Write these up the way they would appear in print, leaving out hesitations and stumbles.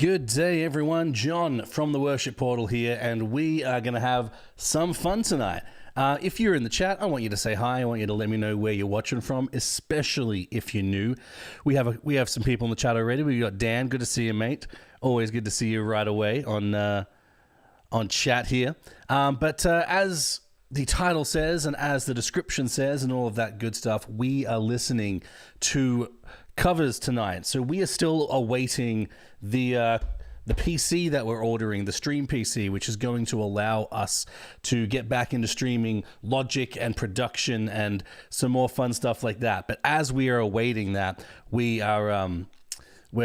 Good day, everyone. John from the Worship Portal here, and we are going to have some fun tonight. If you're in the chat, I want you to say hi. I want you to let me know where you're watching from, especially if you're new. We have some people in the chat already. We've got Dan. Good to see you, mate. Always good to see you right away on chat here. But as the title says, and as the description says, and all of that good stuff, we are listening to covers tonight. So we are still awaiting the PC that we're ordering, the Stream PC, which is going to allow us to get back into streaming Logic and production and some more fun stuff like that. But as we are awaiting that, we're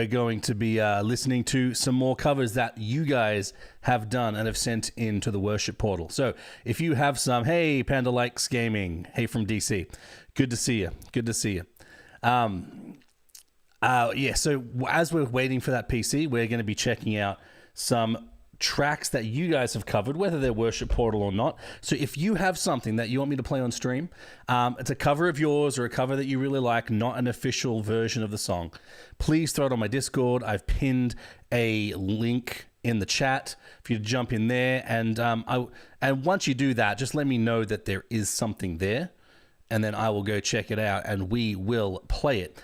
going to be listening to some more covers that you guys have done and have sent into the Worship Portal. So if you have some, hey, Panda Likes Gaming, hey from DC, good to see you. Good to see you. So as we're waiting for that PC, we're going to be checking out some tracks that you guys have covered, whether they're Worship Portal or not. So if you have something that you want me to play on stream, it's a cover of yours or a cover that you really like, not an official version of the song, please throw it on my Discord. I've pinned a link in the chat for you to jump in there. And once you do that, just let me know that there is something there, and then I will go check it out and we will play it.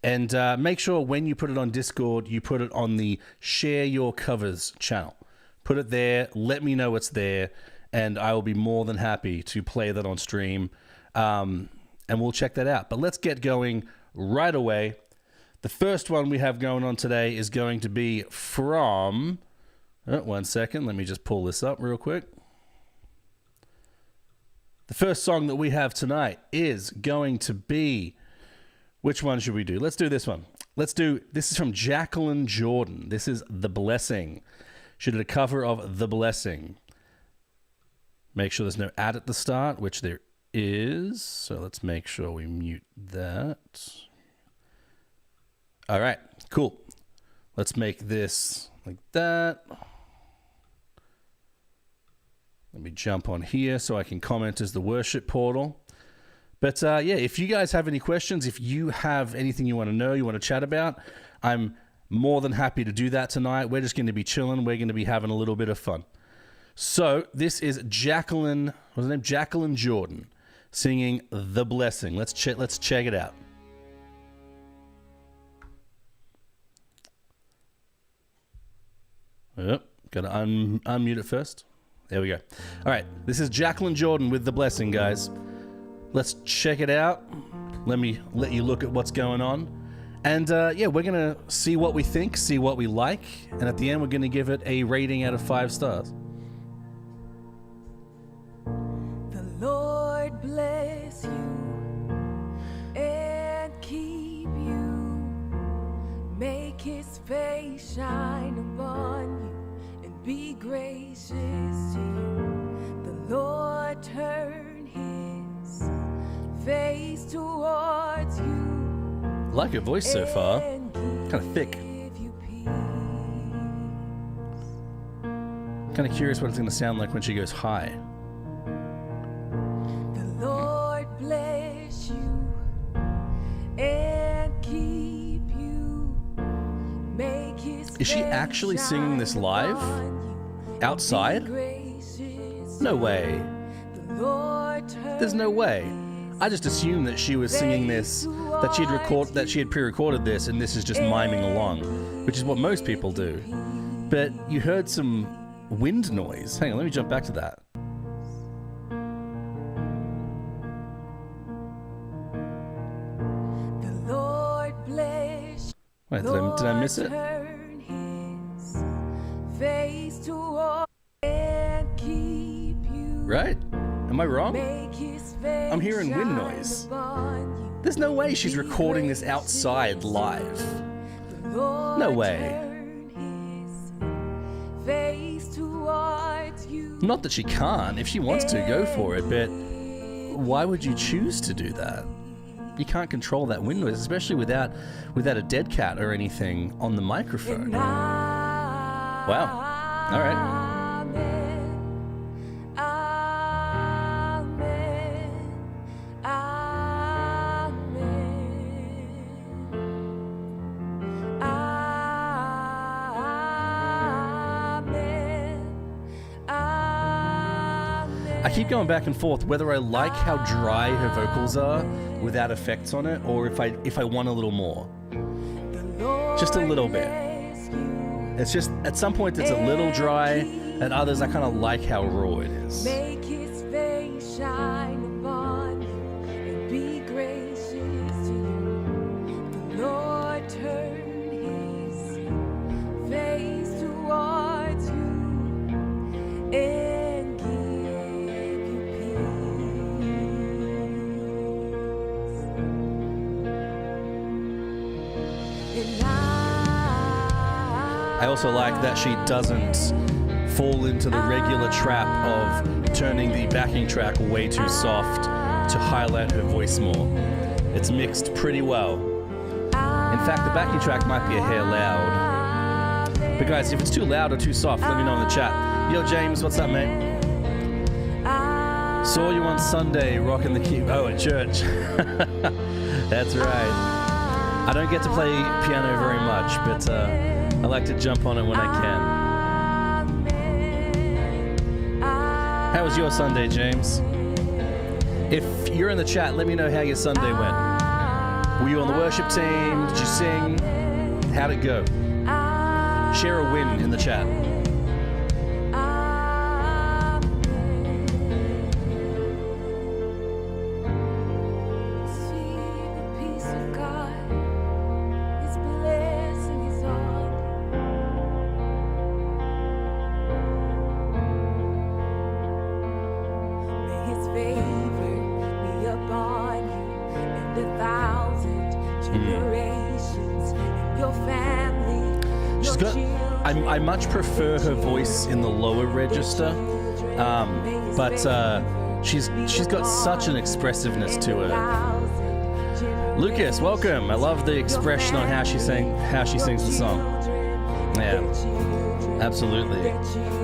And make sure when you put it on Discord, you put it on the Share Your Covers channel. Put it there, let me know it's there, and I will be more than happy to play that on stream. And we'll check that out. But let's get going right away. The first one we have going on today is going to be from... one second, let me just pull this up real quick. The first song that we have tonight is going to be... Which one should we do? Let's do this one. This is from Jacqueline Jordan. This is The Blessing. She did a cover of The Blessing. Make sure there's no ad at the start, which there is. So let's make sure we mute that. All right, cool. Let's make this like that. Let me jump on here so I can comment as the Worship Portal. But if you guys have any questions, if you have anything you want to know, you want to chat about, I'm more than happy to do that tonight. We're just going to be chilling. We're going to be having a little bit of fun. So this is Jacqueline, what's her name? Jacqueline Jordan singing The Blessing. Let's check it out. Got to unmute it first. There we go. All right, this is Jacqueline Jordan with The Blessing, guys. Let's check it out. Let me let you look at what's going on. And we're going to see what we think, see what we like. And at the end, we're going to give it a rating out of 5 stars. The Lord bless you and keep you. Make his face shine upon you and be gracious to you. The Lord turn his face towards you. I like your voice so far. Kind of thick. Kind of curious what it's going to sound like when she goes high. The Lord bless you and keep you. Make his Is she actually singing this live? Outside? No way. There's no way. I just assumed that she was singing this, that she had pre-recorded this, and this is just miming along, which is what most people do. But you heard some wind noise. Hang on, let me jump back to that. The Lord bless. Wait, did I miss it? Turn his face toward and keep you. Right? Am I wrong? Make his face I'm hearing wind shine noise. upon you. There's no way she's recording this outside live. The Lord No way. turn his face towards you. Not that she can't. If she wants to, go for it. But why would you choose to do that? You can't control that wind noise, especially without a dead cat or anything on the microphone. Wow. All right. I keep going back and forth whether I like how dry her vocals are without effects on it, or if I want a little more. Just a little bit. It's just, at some point it's a little dry, at others I kind of like how raw it is. Make his face shine upon you and be gracious to you. The Lord turn his face towards you and give you peace. And I also like that she doesn't fall into the regular trap of turning the backing track way too soft to highlight her voice more. It's mixed pretty well. In fact, the backing track might be a hair loud. But guys, if it's too loud or too soft, let me know in the chat. Yo, James, what's up, mate? Saw you on Sunday rocking the key. Oh, at church. That's right. I don't get to play piano very much, but I like to jump on it when I can. How was your Sunday, James? If you're in the chat, let me know how your Sunday went. Were you on the worship team? Did you sing? How'd it go? Share a win in the chat. I much prefer her voice in the lower register, but she's got such an expressiveness to her. Lucas, welcome. I love the expression on how she sings the song. Yeah, absolutely.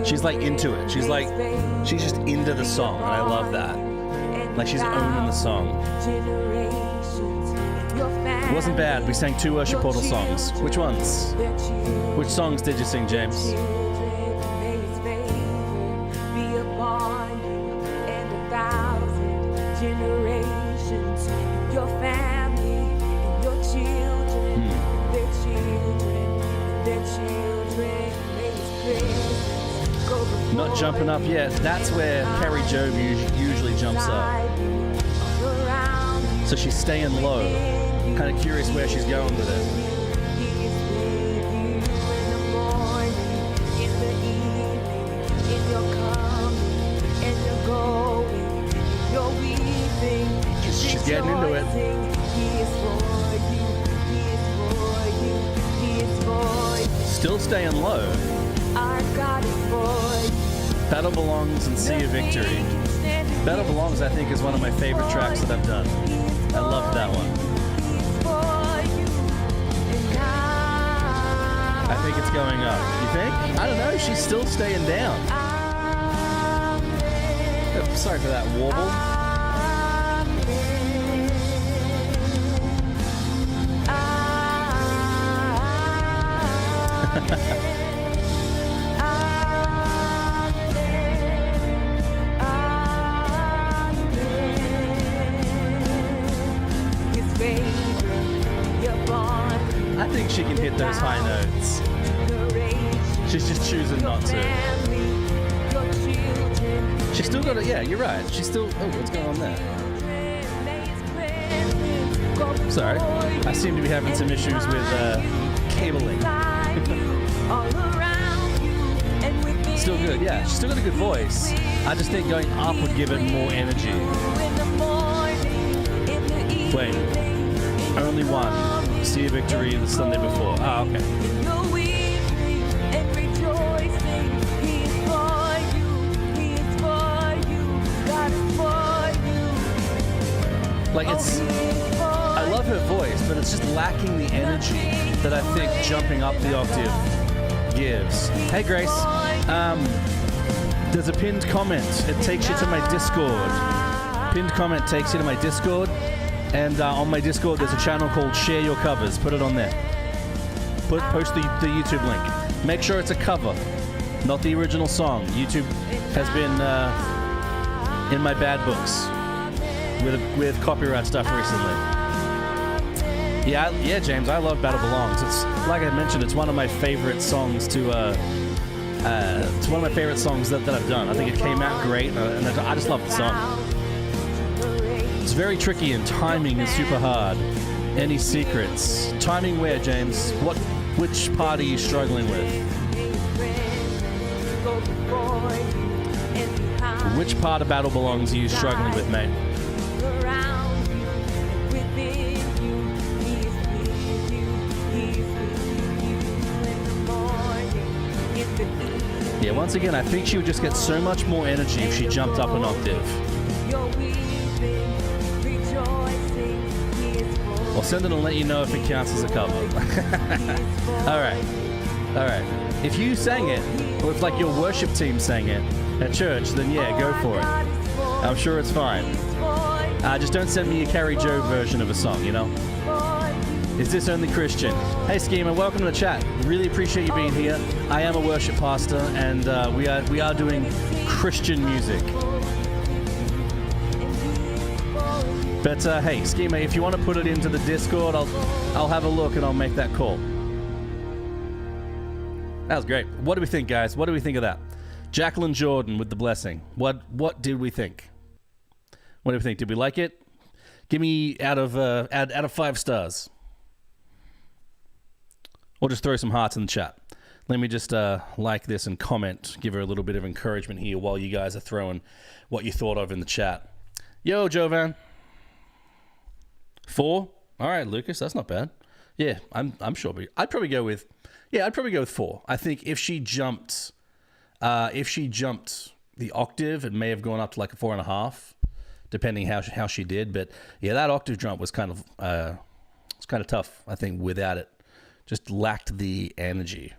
She's like into it. She's just into the song, and I love that. Like she's owning the song. It wasn't bad. We sang 2 Worship Portal songs. Which ones? Which songs did you sing, James? Not jumping up yet. That's where Carrie Job usually jumps up. So she's staying low. Kind of curious where she's going with it. She's getting into it. Still staying low. Battle Belongs and Sea of Victory. Battle Belongs, I think, is one of my favorite tracks that I've done. I love that one. I think it's going up. You think? I don't know. She's still staying down. Oh, sorry for that warble. I think she can hit those high notes. She's just choosing not to. She's still got it. Yeah, you're right. She's still. Oh, what's going on there? Sorry. I seem to be having some issues with cabling. Still good. Yeah, she's still got a good voice. I just think going up would give it more energy. Wait. Only one. Sea of Victory the Sunday before. Ah, okay. Like I love her voice, but it's just lacking the energy that I think jumping up the octave gives. Hey Grace, there's a pinned comment. It takes you to my Discord. Pinned comment takes you to my Discord. And on my Discord, there's a channel called Share Your Covers. Put it on there. Post the YouTube link. Make sure it's a cover, not the original song. YouTube has been in my bad books with copyright stuff recently. Yeah, James, I love Battle Belongs. It's like I mentioned, it's one of my favorite songs to. It's one of my favorite songs that I've done. I think it came out great, and I just love the song. It's very tricky, and timing is super hard. Any secrets? Timing where, James? Which part are you struggling with? Which part of Battle Belongs are you struggling with, mate? Yeah, once again, I think she would just get so much more energy if she jumped up an octave. I'll send it and let you know if it counts as a cover. All right. If you sang it, or if like your worship team sang it at church, then yeah, go for it. I'm sure it's fine. Just don't send me a Carrie Joe version of a song, you know? Is this only Christian? Hey, Schema, welcome to the chat. Really appreciate you being here. I am a worship pastor, and we are doing Christian music. But hey, Schema, if you want to put it into the Discord, I'll have a look and I'll make that call. That was great. What do we think, guys? What do we think of that? Jacqueline Jordan with the blessing. What did we think? What do we think? Did we like it? Give me out of 5 stars. Or just throw some hearts in the chat. Let me just like this and comment. Give her a little bit of encouragement here while you guys are throwing what you thought of in the chat. Yo, Jovan. 4? All right, Lucas, that's not bad. Yeah, I'm sure. I'd probably go with 4. I think if she jumped the octave, it may have gone up to like a 4.5, depending how she did. But yeah, that octave jump was kind of tough. I think without it, just lacked the energy.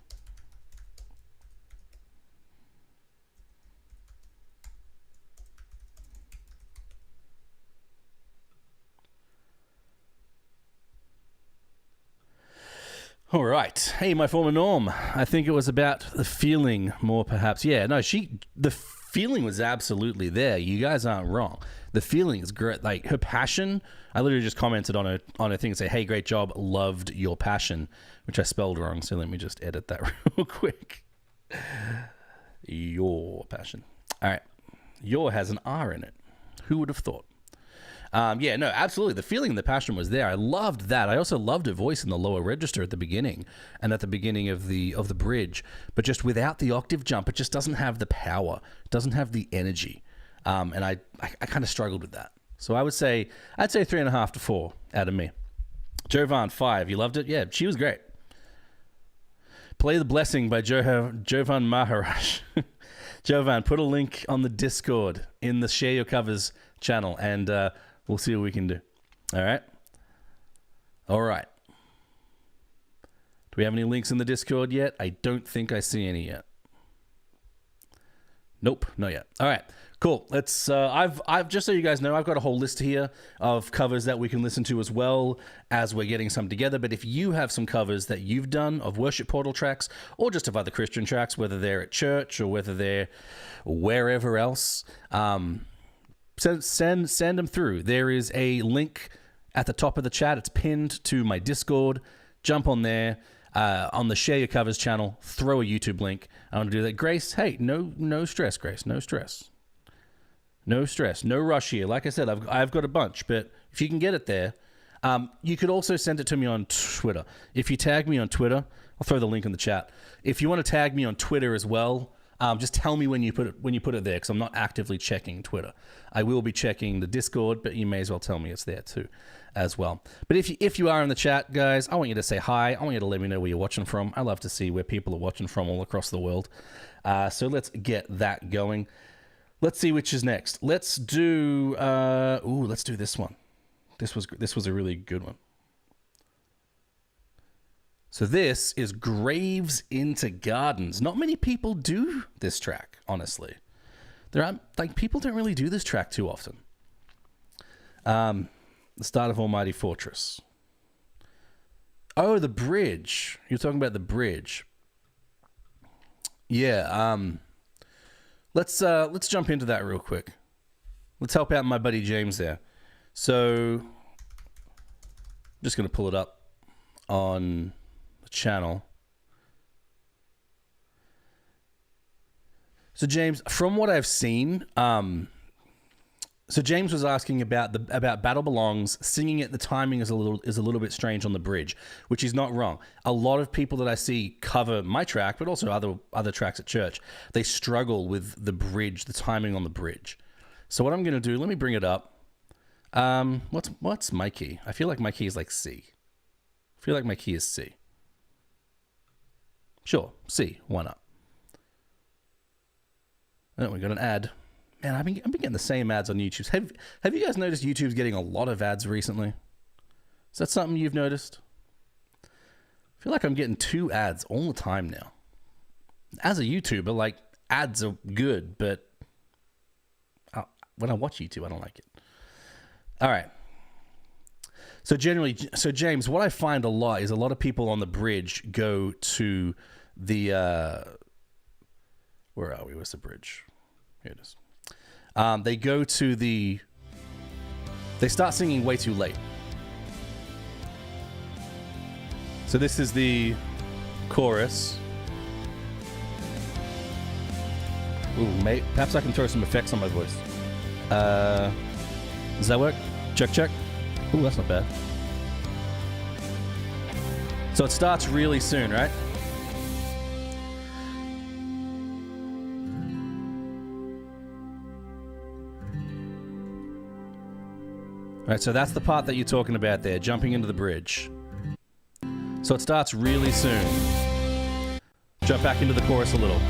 All right. Hey, my former Norm. I think it was about the feeling more, perhaps. Yeah, no, the feeling was absolutely there. You guys aren't wrong. The feeling is great. Like her passion, I literally just commented on a thing and say, hey, great job. Loved your passion, which I spelled wrong. So let me just edit that real quick. Your passion. All right. Your has an R in it. Who would have thought? Yeah, no, absolutely. The feeling and the passion was there. I loved that. I also loved her voice in the lower register at the beginning and at the beginning of the bridge. But just without the octave jump, it just doesn't have the power. It doesn't have the energy. And I kind of struggled with that. So I'd say 3.5 to 4 out of me. Jovan, 5. You loved it? Yeah, she was great. Play the Blessing by Jovan Maharaj. Jovan, put a link on the Discord in the Share Your Covers channel, and we'll see what we can do. All right? All right. Do we have any links in the Discord yet? I don't think I see any yet. Nope, not yet. All right, cool. Let's. I've just so you guys know, I've got a whole list here of covers that we can listen to as well as we're getting some together. But if you have some covers that you've done of Worship Portal tracks or just of other Christian tracks, whether they're at church or whether they're wherever else, send them through. There is a link at the top of the chat. It's pinned to my Discord. Jump on there. On the Share Your Covers channel, throw a YouTube link. I want to do that. Grace, hey, no stress, Grace. No stress. No stress. No rush here. Like I said, I've got a bunch, but if you can get it there, you could also send it to me on Twitter. If you tag me on Twitter, I'll throw the link in the chat. If you want to tag me on Twitter as well, just tell me when you put it there, because I'm not actively checking Twitter. I will be checking the Discord, but you may as well tell me it's there too, as well. But if you are in the chat, guys, I want you to say hi. I want you to let me know where you're watching from. I love to see where people are watching from all across the world. So let's get that going. Let's see which is next. Let's do let's do this one. This was a really good one. So this is Graves into Gardens. Not many people do this track, honestly. People don't really do this track too often. The start of Almighty Fortress. Oh, the bridge. You're talking about the bridge. Yeah. Let's jump into that real quick. Let's help out my buddy James there. So, I'm just going to pull it up on the channel. So James, from what I've seen, so James was asking about Battle Belongs. Singing it, the timing is a little bit strange on the bridge, which is not wrong. A lot of people that I see cover my track, but also other tracks at church, they struggle with the bridge, the timing on the bridge. So what I'm going to do, let me bring it up. What's my key? I feel like my key is like C. I feel like my key is C. Sure, C. Why not? Oh, we got an ad. Man, I've been getting the same ads on YouTube. Have you guys noticed YouTube's getting a lot of ads recently? Is that something you've noticed? I feel like I'm getting 2 ads all the time now. As a YouTuber, like, ads are good, but when I watch YouTube, I don't like it. All right. So James, what I find a lot is a lot of people on the bridge go to the, where are we? Where's the bridge? Here it is. They go to they start singing way too late. So this is the chorus. Ooh, mate, perhaps I can throw some effects on my voice. Does that work? Check. Ooh, that's not bad. So it starts really soon, right? All right, so that's the part that you're talking about there, jumping into the bridge. So it starts really soon. Jump back into the chorus a little.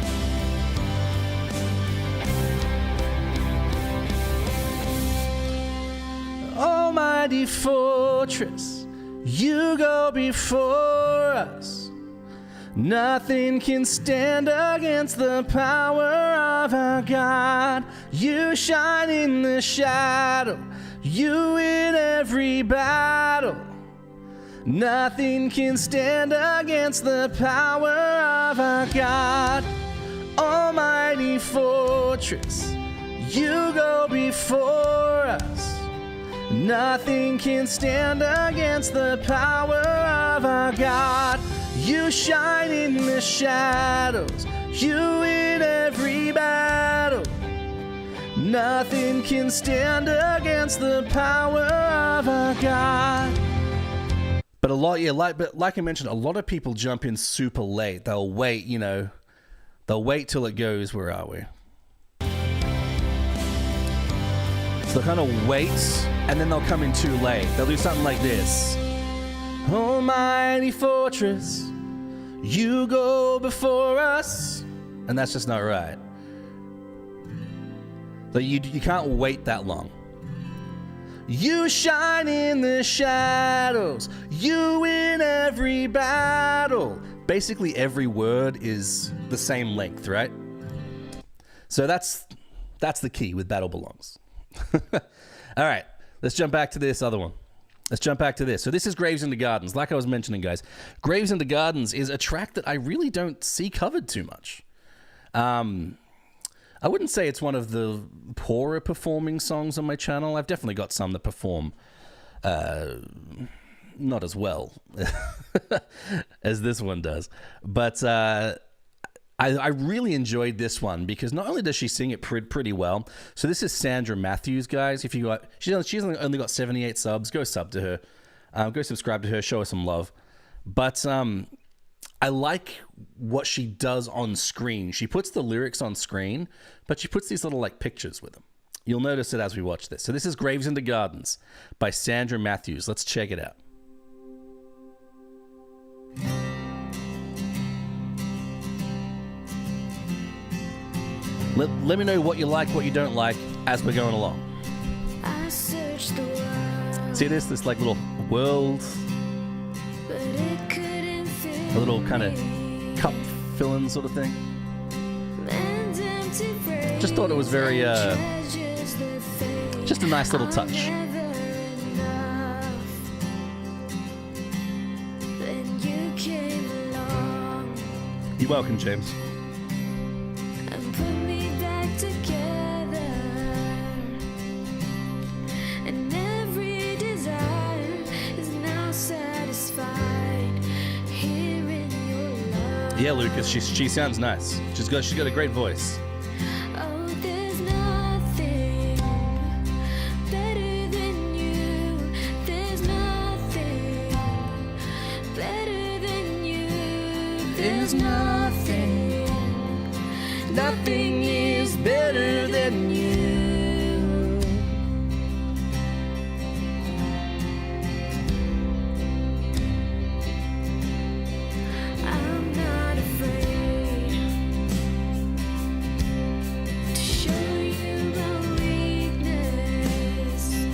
Almighty fortress, you go before us. Nothing can stand against the power of our God. You shine in the shadow, you in every battle. Nothing can stand against the power of our God. Almighty fortress, you go before us. Nothing can stand against the power of our God. You shine in the shadows, you in every battle. Nothing can stand against the power of our God. But like I mentioned, a lot of people jump in super late. They'll wait, they'll wait till it goes, where are we? So they'll kind of wait, and then they'll come in too late. They'll do something like this. Almighty fortress, you go before us. And that's just not right. So you can't wait that long. You shine in the shadows, you in every battle. Basically every word is the same length, right? So that's the key with Battle Belongs. All right, let's jump back to this other one. Let's jump back to this. So this is Graves into Gardens. Like I was mentioning, guys, Graves into Gardens is a track that I really don't see covered too much. I wouldn't say it's one of the poorer performing songs on my channel. I've definitely got some that perform not as well as this one does. But I really enjoyed this one because not only does she sing it pretty well. So this is Sandra Matthews, guys. If you got, she's only got 78 subs. Go sub to her. Go subscribe to her. Show her some love. But I like what she does on screen. She puts the lyrics on screen, but she puts these little like pictures with them. You'll notice it as we watch this. So this is Graves into Gardens by Sandra Matthews. Let's check it out. Let me know what you like, what you don't like as we're going along. I searched the world, See this like little world, but it couldn't fill a little kind of me. cup fill-in sort of thing. And empty Just thought it was very, treasures that fade just a nice little are touch. never enough. Then you came along You're welcome, James. and put me back together. Yeah, Lucas, she sounds nice. She's got a great voice. Oh, there's nothing better than you. There's nothing better than you. There's nothing is better than you. I'm not afraid to show you my weakness,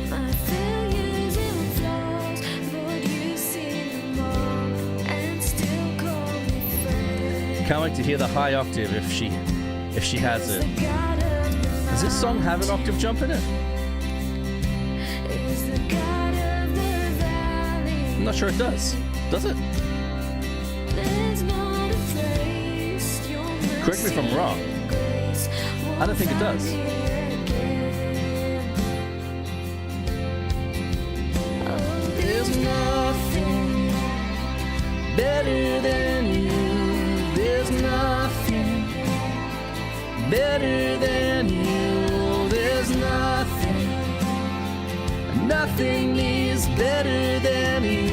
my failures and flaws. Lord, you see them all and still call me friend. Can't wait to hear the high octave if she has it. The God of the Does this song have an octave jump in it? is the God of the valley. I'm not sure it does. Does it? There's not a place your Correct me if I'm wrong. grace I don't think it does. won't find me again. Oh, There's nothing better than you. There's nothing better than you. There's nothing. Nothing is better than you.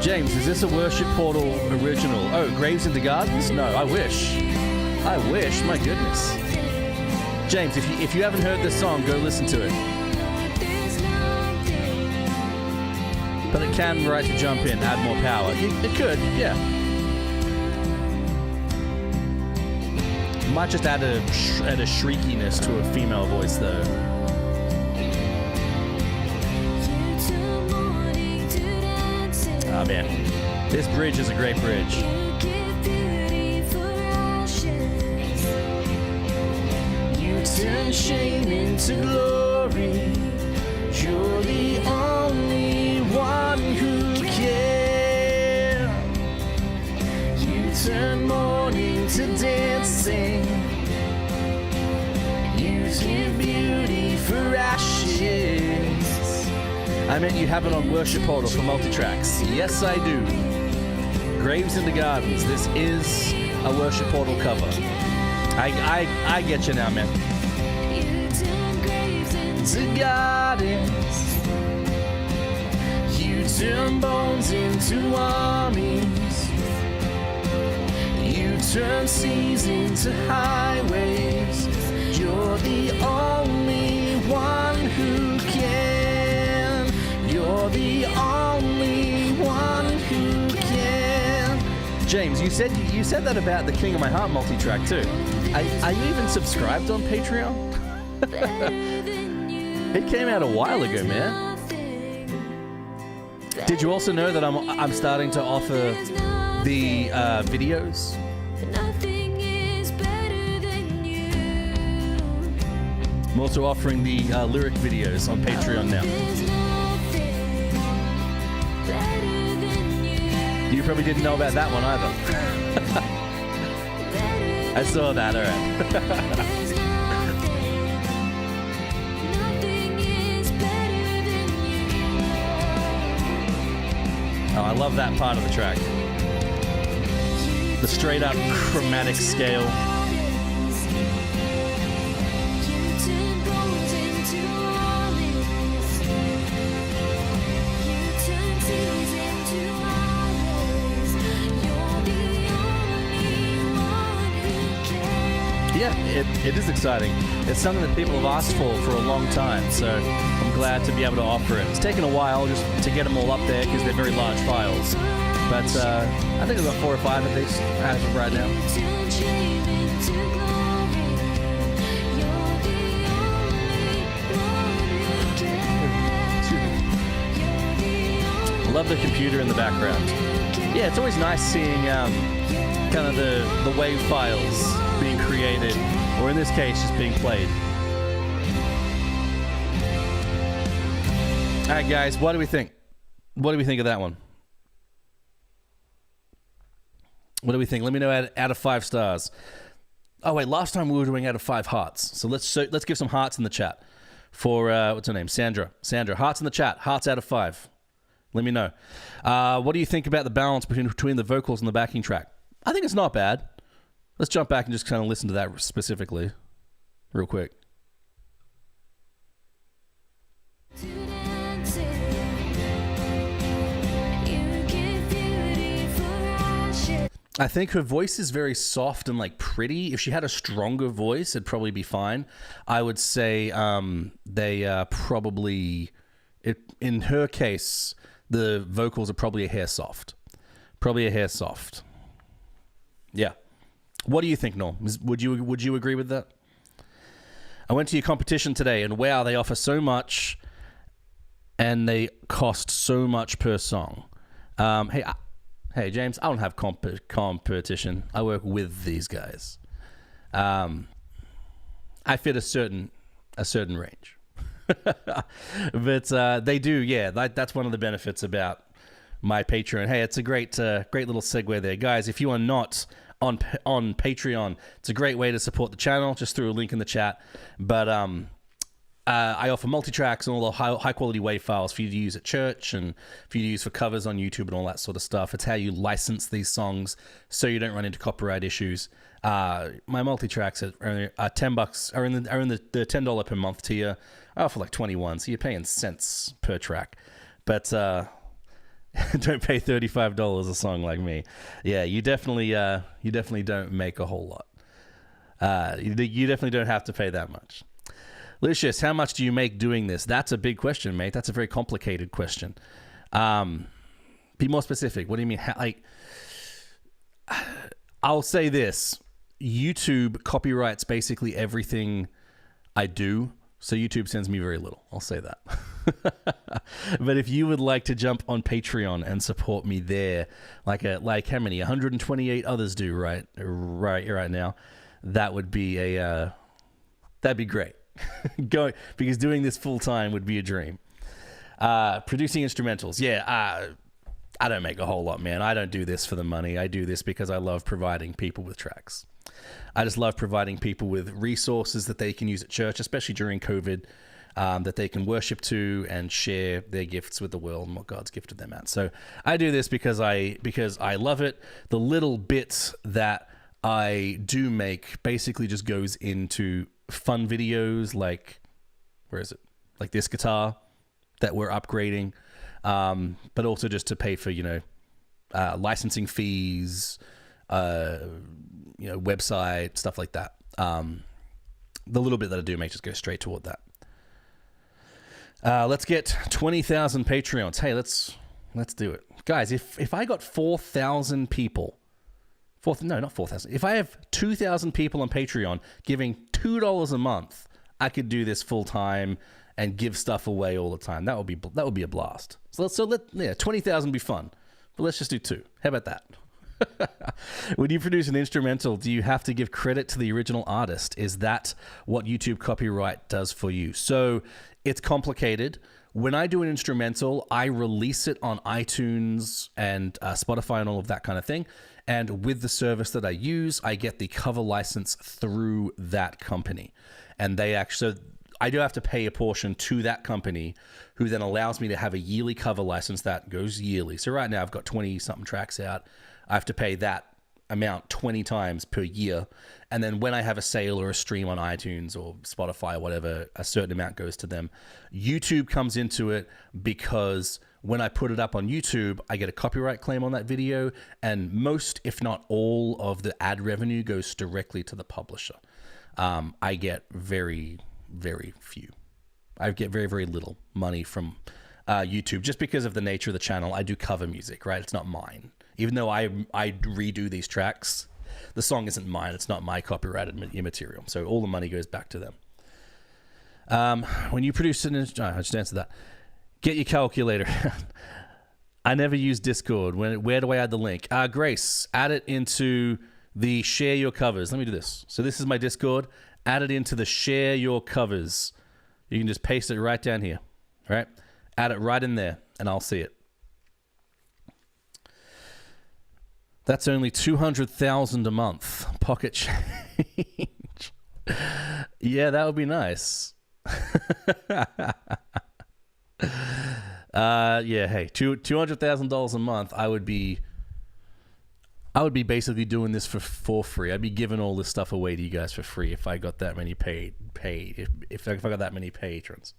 James, is this a Worship Portal original? Oh, Graves into Gardens? No, I wish. I wish, my goodness. James, if you haven't heard this song, go listen to it. there's nothing But it can right to jump in, add more power. It could, yeah. Might just add a shriekiness to a female voice, though. you turn mourning to dancing. Ah, man. This bridge is a great bridge. You give beauty for ashes. You turn shame into glory. You're the only one who can. You turn mourning to dancing. You give beauty for ashes. I meant you have it on Worship Portal for multitracks. Yes, I do. Graves in the Gardens. This is a Worship Portal cover. I get you now, man. You turn graves into To gardens, you turn bones into armies. You turn seas into highways. You're the only one who can. You're the only one who can. James, you said that about the King of My Heart multi-track too. Are you even subscribed on Patreon? better than you. It came out a while ago, man. Nothing Did you also know that I'm starting to offer the videos? Nothing is better than you. I'm also offering the lyric videos on Patreon now. There's nothing better than you. You probably didn't know about that one either. I saw that, alright. There's nothing. Nothing is better than you. Oh, I love that part of the track. The straight up chromatic scale. You turn bones into armies. You turn seas into highways. You're the only one who can. Yeah, it is exciting. It's something that people have asked for a long time, so I'm glad to be able to offer it. It's taken a while just to get them all up there because they're very large files. But I think I've got 4 or 5 of these as of right now. You turn shame into glory. You're the only one who can. You're the only I love the computer in the background. Yeah, it's always nice seeing kind of the wave files being created, or in this case, just being played. All right, guys, what do we think? What do we think of that one? What do we think? Let me know out of 5 stars. Oh wait, last time we were doing out of 5 hearts. So let's give some hearts in the chat for what's her name? Sandra. Sandra, hearts in the chat. Hearts out of 5. Let me know. What do you think about the balance between the vocals and the backing track? I think it's not bad. Let's jump back and just kind of listen to that specifically real quick. To dance you give beauty for ashes. I think her voice is very soft and like pretty. If she had a stronger voice, it'd probably be fine. I would say they probably, in her case, the vocals are probably a hair soft. Probably a hair soft. Yeah. What do you think, Norm? Would you agree with that? I went to your competition today, and wow, they offer so much, and they cost so much per song. Hey, James, I don't have competition. I work with these guys. I fit a certain range, but they do. Yeah, that's one of the benefits about my Patreon. Hey, it's a great little segue there, guys. If you are not on Patreon, it's a great way to support the channel. Just threw a link in the chat, but I offer multi-tracks and all the high quality WAV files for you to use at church and for you to use for covers on YouTube and all that sort of stuff. It's how you license these songs so you don't run into copyright issues. My multi-tracks are $10 are in the $10 per month tier. I offer like 21, so you're paying cents per track, but don't pay $35 a song like me. Yeah, you definitely don't make a whole lot. You definitely don't have to pay that much. Lucius, how much do you make doing this? That's a big question, mate. That's a very complicated question. Be more specific. What do you mean? I'll say this. YouTube copyrights basically everything I do, so YouTube sends me very little. I'll say that. But if you would like to jump on Patreon and support me there, like how many 128 others do right now, that would be that'd be great. Because doing this full time would be a dream. Producing instrumentals, yeah. I don't make a whole lot, man. I don't do this for the money. I do this because I love providing people with tracks. I just love providing people with resources that they can use at church, especially during COVID, that they can worship to and share their gifts with the world and what God's gifted them at. So I do this because I love it. The little bits that I do make basically just goes into fun videos like, where is it? Like this guitar that we're upgrading, but also just to pay for, licensing fees, website, stuff like that. The little bit that I do make just go straight toward that. Let's get 20,000 Patreons. Hey, let's do it. Guys, if I got 4,000 people, not 4,000. If I have 2,000 people on Patreon giving $2 a month, I could do this full time and give stuff away all the time. That would be a blast. So 20,000 would be fun, but let's just do 2. How about that? When you produce an instrumental, do you have to give credit to the original artist? Is that what YouTube copyright does for you? So it's complicated. When I do an instrumental, I release it on iTunes and Spotify and all of that kind of thing. And with the service that I use, I get the cover license through that company. And so I do have to pay a portion to that company, who then allows me to have a yearly cover license that goes yearly. So right now I've got 20-something tracks out. I have to pay that amount 20 times per year. And then when I have a sale or a stream on iTunes or Spotify or whatever, a certain amount goes to them. YouTube comes into it because when I put it up on YouTube, I get a copyright claim on that video, and most, if not all, of the ad revenue goes directly to the publisher. I get very, very few. I get very, very little money from YouTube just because of the nature of the channel. I do cover music, right? It's not mine. Even though I redo these tracks, the song isn't mine. It's not my copyrighted material. So all the money goes back to them. When you produce an I just answered that. Get your calculator. I never use Discord. Where do I add the link? Grace, add it into the share your covers. Let me do this. So this is my Discord. Add it into the share your covers. You can just paste it right down here. All right? Add it right in there, and I'll see it. That's only 200,000 a month. Pocket change. Yeah, that would be nice. Yeah, hey, $200,000 a month. I would be basically doing this for free. I'd be giving all this stuff away to you guys for free if I got that many if I got that many patrons.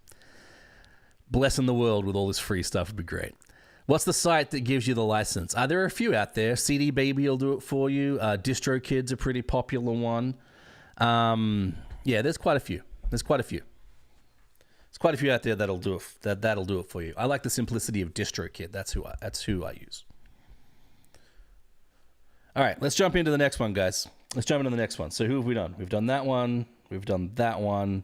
Blessing the world with all this free stuff would be great. What's the site that gives you the license? There are a few out there. CD Baby will do it for you. DistroKid's a pretty popular one. Yeah, there's quite a few. There's quite a few out there that'll do it. That'll do it for you. I like the simplicity of DistroKid. That's who I use. All right, let's jump into the next one, guys. Let's jump into the next one. So who have we done? We've done that one. We've done that one.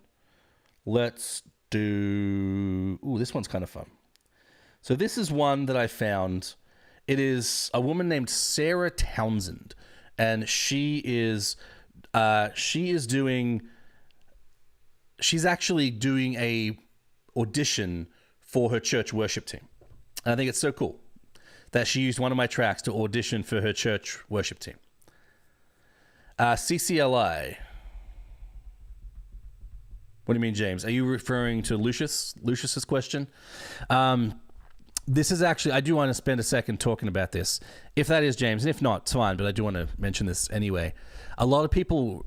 Let's do... Ooh, this one's kind of fun. So this is one that I found. It is a woman named Sarah Townsend, and she's actually doing a audition for her church worship team. And I think it's so cool that she used one of my tracks to audition for her church worship team. CCLI. What do you mean, James? Are you referring to Lucius's question? This is actually, I do want to spend a second talking about this. If that is James, and if not, it's fine, but I do want to mention this anyway. A lot of people...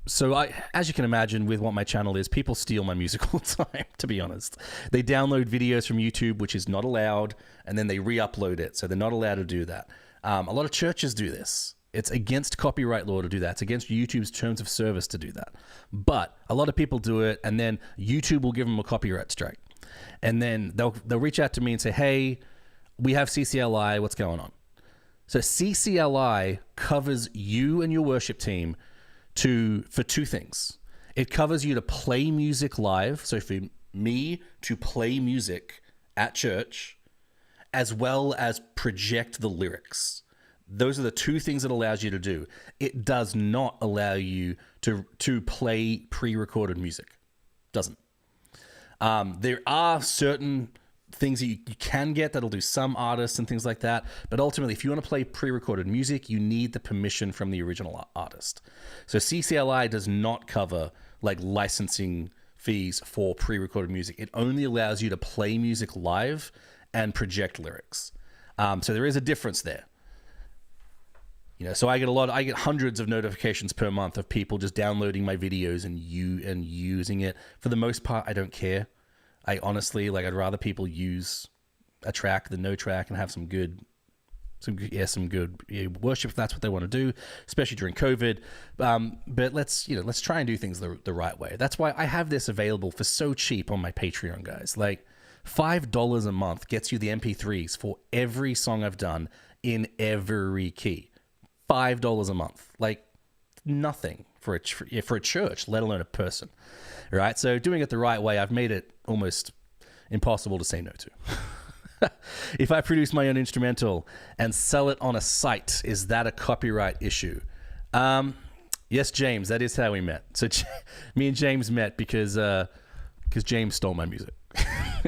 So as you can imagine with what my channel is, people steal my music all the time, to be honest. They download videos from YouTube, which is not allowed, and then they re-upload it. So they're not allowed to do that. A lot of churches do this. It's against copyright law to do that. It's against YouTube's terms of service to do that. But a lot of people do it, and then YouTube will give them a copyright strike. And then they'll reach out to me and say, hey, we have CCLI, what's going on? So CCLI covers you and your worship team for two things. It covers you to play music live, so for me to play music at church, as well as project the lyrics. Those are the two things it allows you to do. It does not allow you to play pre-recorded music. Doesn't. There are certain things that you can get that'll do some artists and things like that, but ultimately if you want to play pre-recorded music, you need the permission from the original artist. So CCLI does not cover like licensing fees for pre-recorded music. It only allows you to play music live and project lyrics. So there is a difference there. You know, so I get hundreds of notifications per month of people just downloading my videos and using it. For the most part, I don't care. I honestly, I'd rather people use a track than no track and have some good worship if that's what they want to do, especially during COVID. But let's try and do things the right way. That's why I have this available for so cheap on my Patreon, guys. Like $5 a month gets you the MP3s for every song I've done in every key. $5 a month, like nothing for a church, let alone a person. All right, so doing it the right way, I've made it almost impossible to say no to. If I produce my own instrumental and sell it on a site, is that a copyright issue? Yes, James, that is how we met. So me and James met because James stole my music,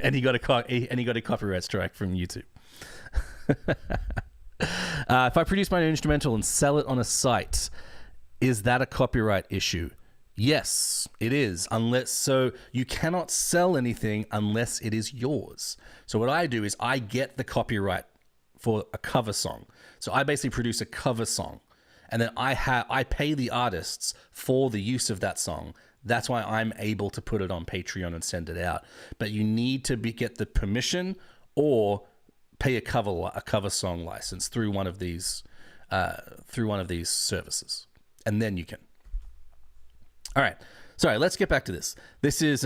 and he got a copyright strike from YouTube. If I produce my own instrumental and sell it on a site, is that a copyright issue? Yes, it is. So you cannot sell anything unless it is yours. So what I do is I get the copyright for a cover song. So I basically produce a cover song, and then I pay the artists for the use of that song. That's why I'm able to put it on Patreon and send it out. But you need to get the permission or pay a cover song license through one of these services, and then you can. All right. Sorry, let's get back to this. This is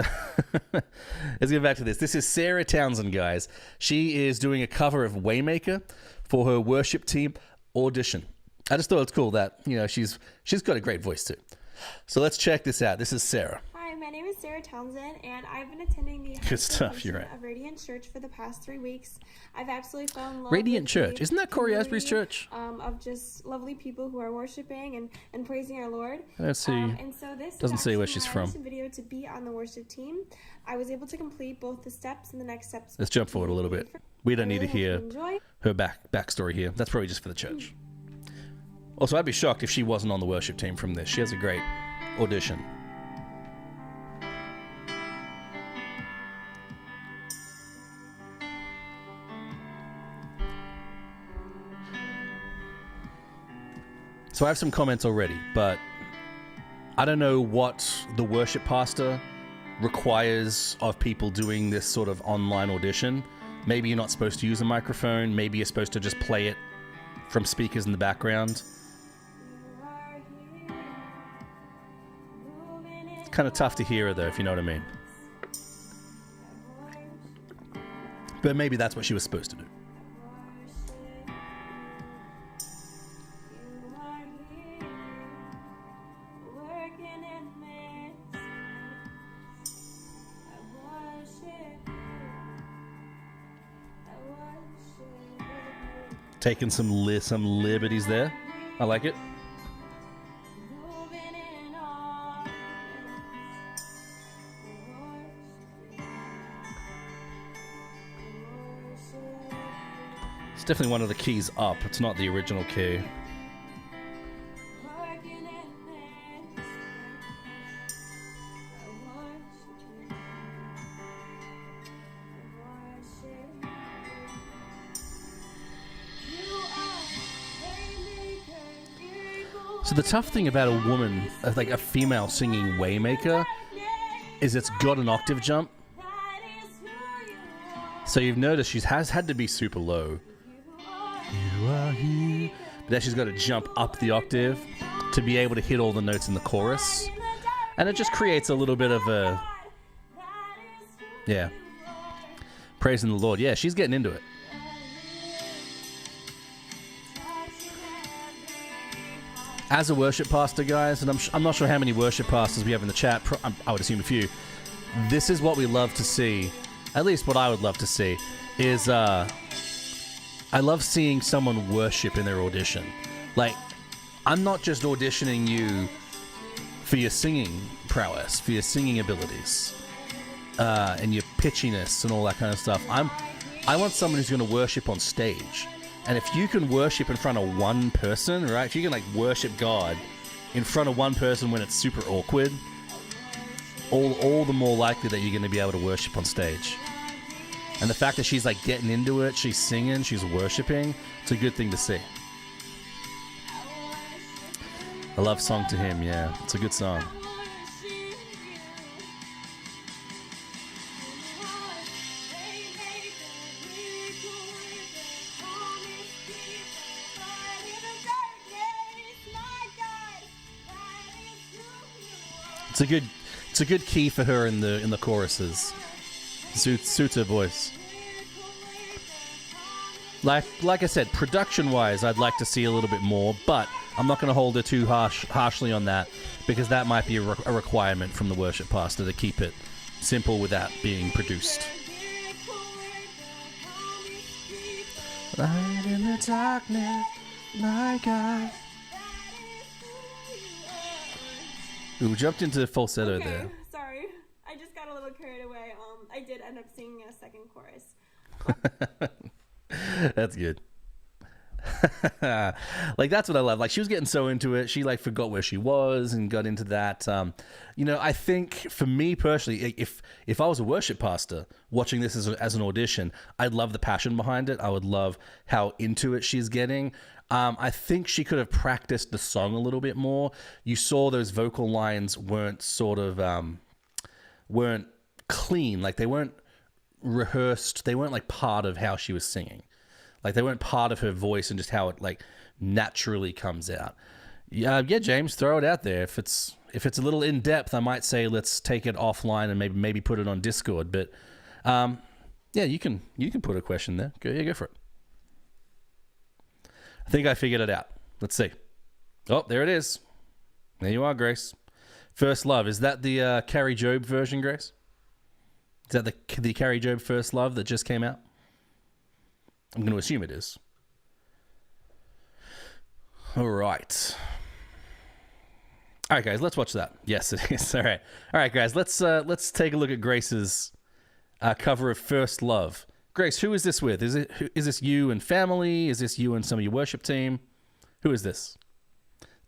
This is Sarah Townsend, guys. She is doing a cover of Waymaker for her worship team audition. I just thought it's cool that, she's got a great voice too. So let's check this out. This is Sarah. Hi, my name is Sarah Townsend, and I've been attending the Good stuff, you're right. of Radiant Church for the past 3 weeks. I've absolutely fallen in love Radiant with Church. the Isn't that Corey community, Asbury's church? Of just lovely people who are worshiping and praising our Lord. Let's see. And so this Doesn't is say where actually she's my from. audition video to be on the worship team. I was able to complete both the steps and the next steps. Let's jump forward a little bit. We don't need to hear Enjoy. her backstory here. That's probably just for the church. Also, I'd be shocked if she wasn't on the worship team from this. She has a great audition. So I have some comments already, but I don't know what the worship pastor requires of people doing this sort of online audition. Maybe you're not supposed to use a microphone. Maybe you're supposed to just play it from speakers in the background. It's kind of tough to hear her though, if you know what I mean. But maybe that's what she was supposed to do. Taking some liberties there. I like it. It's definitely one of the keys up. It's not the original key. So the tough thing about a woman, like a female singing Waymaker, is it's got an octave jump. So you've noticed she has had to be super low. You are here. But then she's got to jump up the octave to be able to hit all the notes in the chorus. And it just creates a little bit of a... Yeah. Praising the Lord. Yeah, she's getting into it. As a worship pastor, guys, and I'm not sure how many worship pastors we have in the chat, I would assume a few, this is what we love to see, at least what I would love to see, is I love seeing someone worship in their audition. Like, I'm not just auditioning you for your singing prowess, for your singing abilities, and your pitchiness and all that kind of stuff. I want someone who's going to worship on stage. And if you can worship in front of one person, right? If you can like worship God in front of one person when it's super awkward, all the more likely that you're going to be able to worship on stage. And the fact that she's like getting into it, she's singing, she's worshiping, it's a good thing to see. I love Song to Him, yeah. It's a good song. It's a good key for her in the choruses. Suits her voice. Like I said, production-wise, I'd like to see a little bit more, but I'm not going to hold her too harshly on that, because that might be a requirement from the worship pastor to keep it simple without being produced. Light in the darkness, my God. We jumped into falsetto there. Sorry, I just got a little carried away. I did end up singing a second chorus. That's good. Like, that's what I love. Like, she was getting so into it, she like forgot where she was and got into that. You know, I think for me personally, if I was a worship pastor watching this as an audition, I'd love the passion behind it. I would love how into it she's getting. I think she could have practiced the song a little bit more. You saw those vocal lines weren't weren't clean. Like, they weren't rehearsed. They weren't like part of how she was singing. Like, they weren't part of her voice and just how it like naturally comes out. Yeah, James, throw it out there. If it's a little in depth, I might say let's take it offline and maybe put it on Discord. But yeah, you can put a question there. Go for it. I think I figured it out. Let's see. Oh, there it is. There you are, Grace. First Love. Is that the Carrie Job version, Grace? Is that the Carrie Job First Love that just came out? I'm going to assume it is. All right. All right, guys, let's watch that. Yes, it is. All right, guys, let's take a look at Grace's cover of First Love. Grace, who is this with? Is this you and family? Is this you and some of your worship team? Who is this?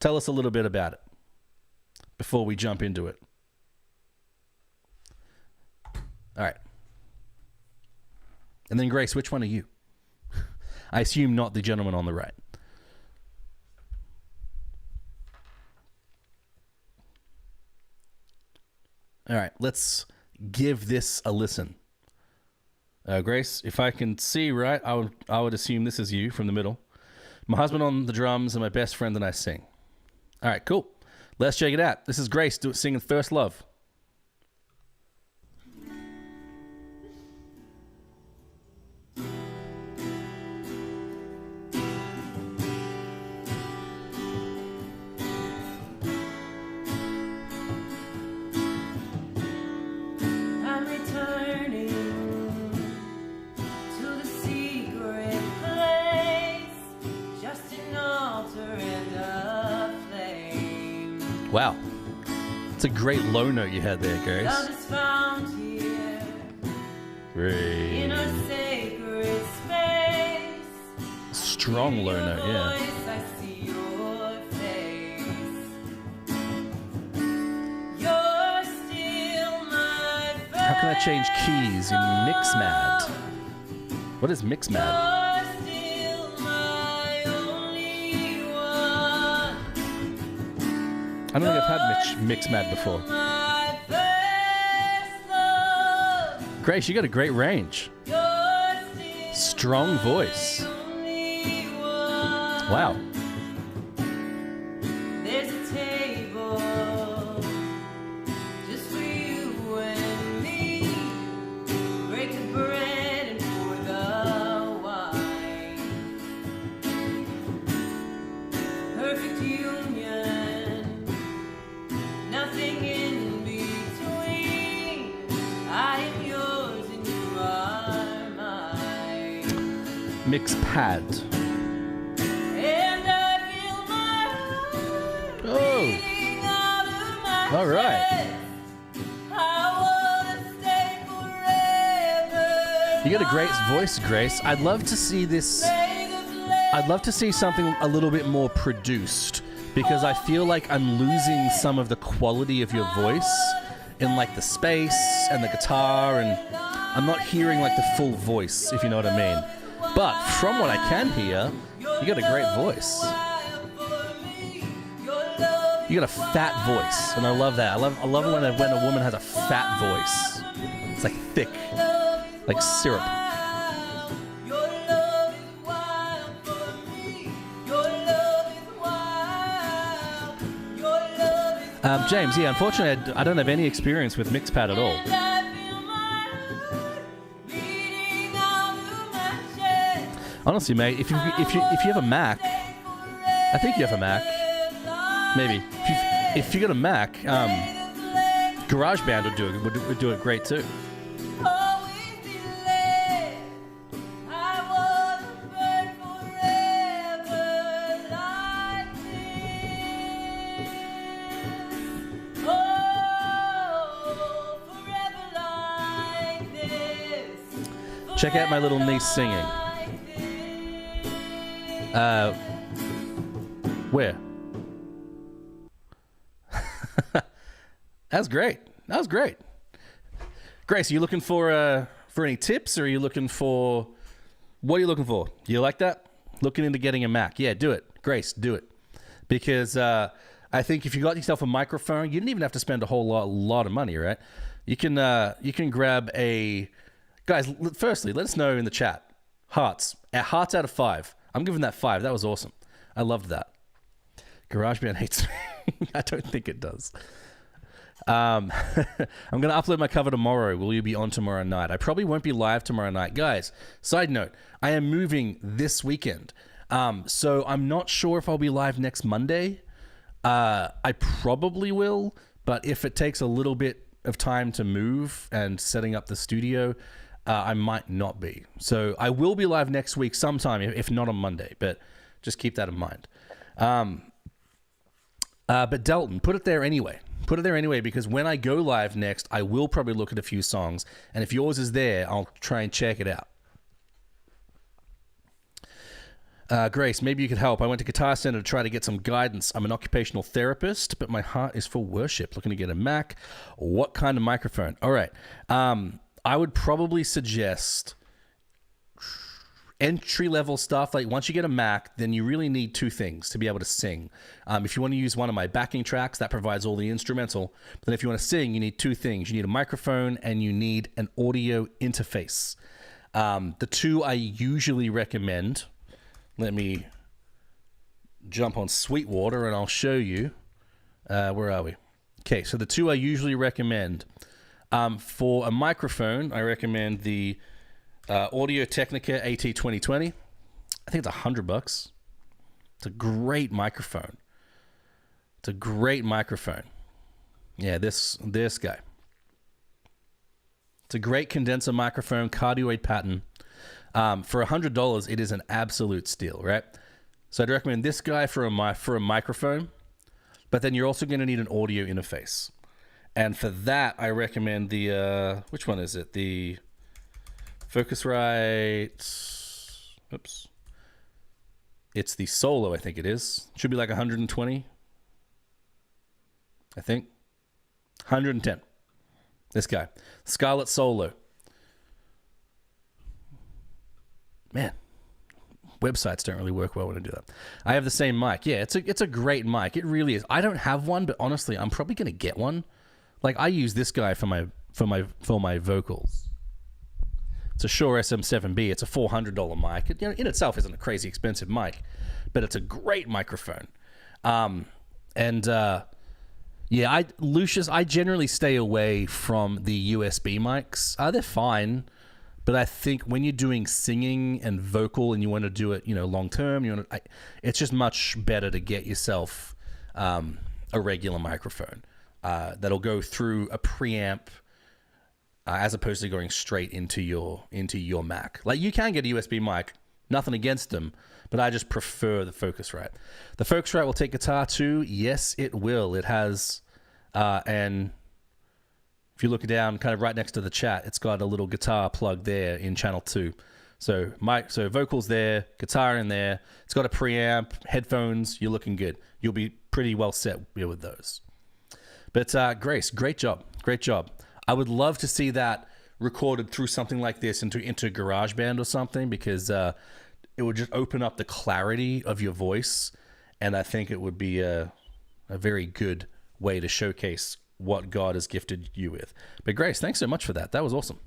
Tell us a little bit about it before we jump into it. All right. And then, Grace, which one are you? I assume not the gentleman on the right. All right, let's give this a listen. Grace, if I can see right, I would assume this is you from the middle. My husband on the drums and my best friend and I sing. All right, cool. Let's check it out. This is Grace singing First Love. I'm returning to the secret place, just an altar and a flame. Wow. It's a great low note you had there, Love Grace. is found here in Great. a sacred space. Strong low note, yeah. Voice, I see your face. You're still my How can I change keys in Mixmad? What is Mixmad? You're still my only one. I don't think I've had Mixmad before. My first love. Grace, you got a great range. You're still Strong voice. only one. Wow. There's a table just for you and me. Break the bread and pour the wine. Perfect union, nothing in between. I am yours and you are mine. Mixpad. And I feel my heart Oh. beating out of my All right. chest. I wanna stay forever. You got a great voice, Grace. I'd love to see this. I'd love to see something a little bit more produced because I feel like I'm losing some of the quality of your voice in like the space and the guitar, and I'm not hearing like the full voice, if you know what I mean. But from what I can hear, you got a great voice. You got a fat voice, and I love that. I love it when a woman has a fat voice. It's like thick, like syrup. Your love is wild for me. Your love is wild. Your love is James, yeah, unfortunately, I don't have any experience with Mixpad at all. and I feel my heart beating out of my chest. Honestly, mate, if you have a Mac, I think you have a Mac. Maybe if you got a Mac, GarageBand would do it great too. Always be led. I wanna burn forever like this. Oh, forever like this. Check out my little niece singing. Like this. Where? That's great. That was great. Grace, are you looking for any tips, or are you looking for what are you looking for? You like that? Looking into getting a Mac? Yeah, do it. Grace, do it. Because I think if you got yourself a microphone, you didn't even have to spend a whole lot of money, right? You can grab a guys. Firstly, let us know in the chat. Hearts out of 5. I'm giving that 5. That was awesome. I loved that. GarageBand hates me. I don't think it does. I'm going to upload my cover tomorrow. Will you be on tomorrow night? I probably won't be live tomorrow night. Guys, side note, I am moving this weekend. So I'm not sure if I'll be live next Monday. I probably will, but if it takes a little bit of time to move and setting up the studio, I might not be. So I will be live next week sometime, if not on Monday, but just keep that in mind. But Dalton, put it there anyway. Put it there anyway, because when I go live next, I will probably look at a few songs, and if yours is there, I'll try and check it out. Grace, maybe you could help. I went to Guitar Center to try to get some guidance. I'm an occupational therapist, but my heart is for worship. Looking to get a Mac. What kind of microphone? All right. I would probably suggest entry level stuff, like once you get a Mac, then you really need two things to be able to sing. If you want to use one of my backing tracks, that provides all the instrumental. But then if you want to sing, you need two things. You need a microphone and you need an audio interface. The two I usually recommend, let me jump on Sweetwater and I'll show you. Where are we? Okay, so the two I usually recommend. For a microphone, I recommend the Audio Technica AT2020. I think it's $100. It's a great microphone. It's a great microphone. Yeah, this guy. It's a great condenser microphone, cardioid pattern. For $100, it is an absolute steal, right? So I'd recommend this guy for a microphone, but then you're also going to need an audio interface. And for that, I recommend the, which one is it? The Focusrite, oops. It's the Solo, I think it is. Should be like 120, I think. 110. This guy. Scarlett Solo. Man, websites don't really work well when I do that. I have the same mic. Yeah, it's a great mic. It really is. I don't have one, but honestly, I'm probably going to get one. Like, I use this guy for my vocals. It's a Shure SM7B. It's a $400 mic. It, in itself isn't a crazy expensive mic, but it's a great microphone. Lucius, I generally stay away from the USB mics. They're fine, but I think when you're doing singing and vocal and you want to do it, long term, it's just much better to get yourself a regular microphone that'll go through a preamp. As opposed to going straight into your Mac. Like, you can get a USB mic, nothing against them, but I just prefer the Focusrite. The Focusrite will take guitar too. Yes, it will. It has, and if you look down, kind of right next to the chat, it's got a little guitar plug there in channel 2. So vocals there, guitar in there. It's got a preamp, headphones. You're looking good. You'll be pretty well set with those. But Grace, great job. I would love to see that recorded through something like this into GarageBand or something, because it would just open up the clarity of your voice, and I think it would be a very good way to showcase what God has gifted you with. But Grace, thanks so much for that. That was awesome.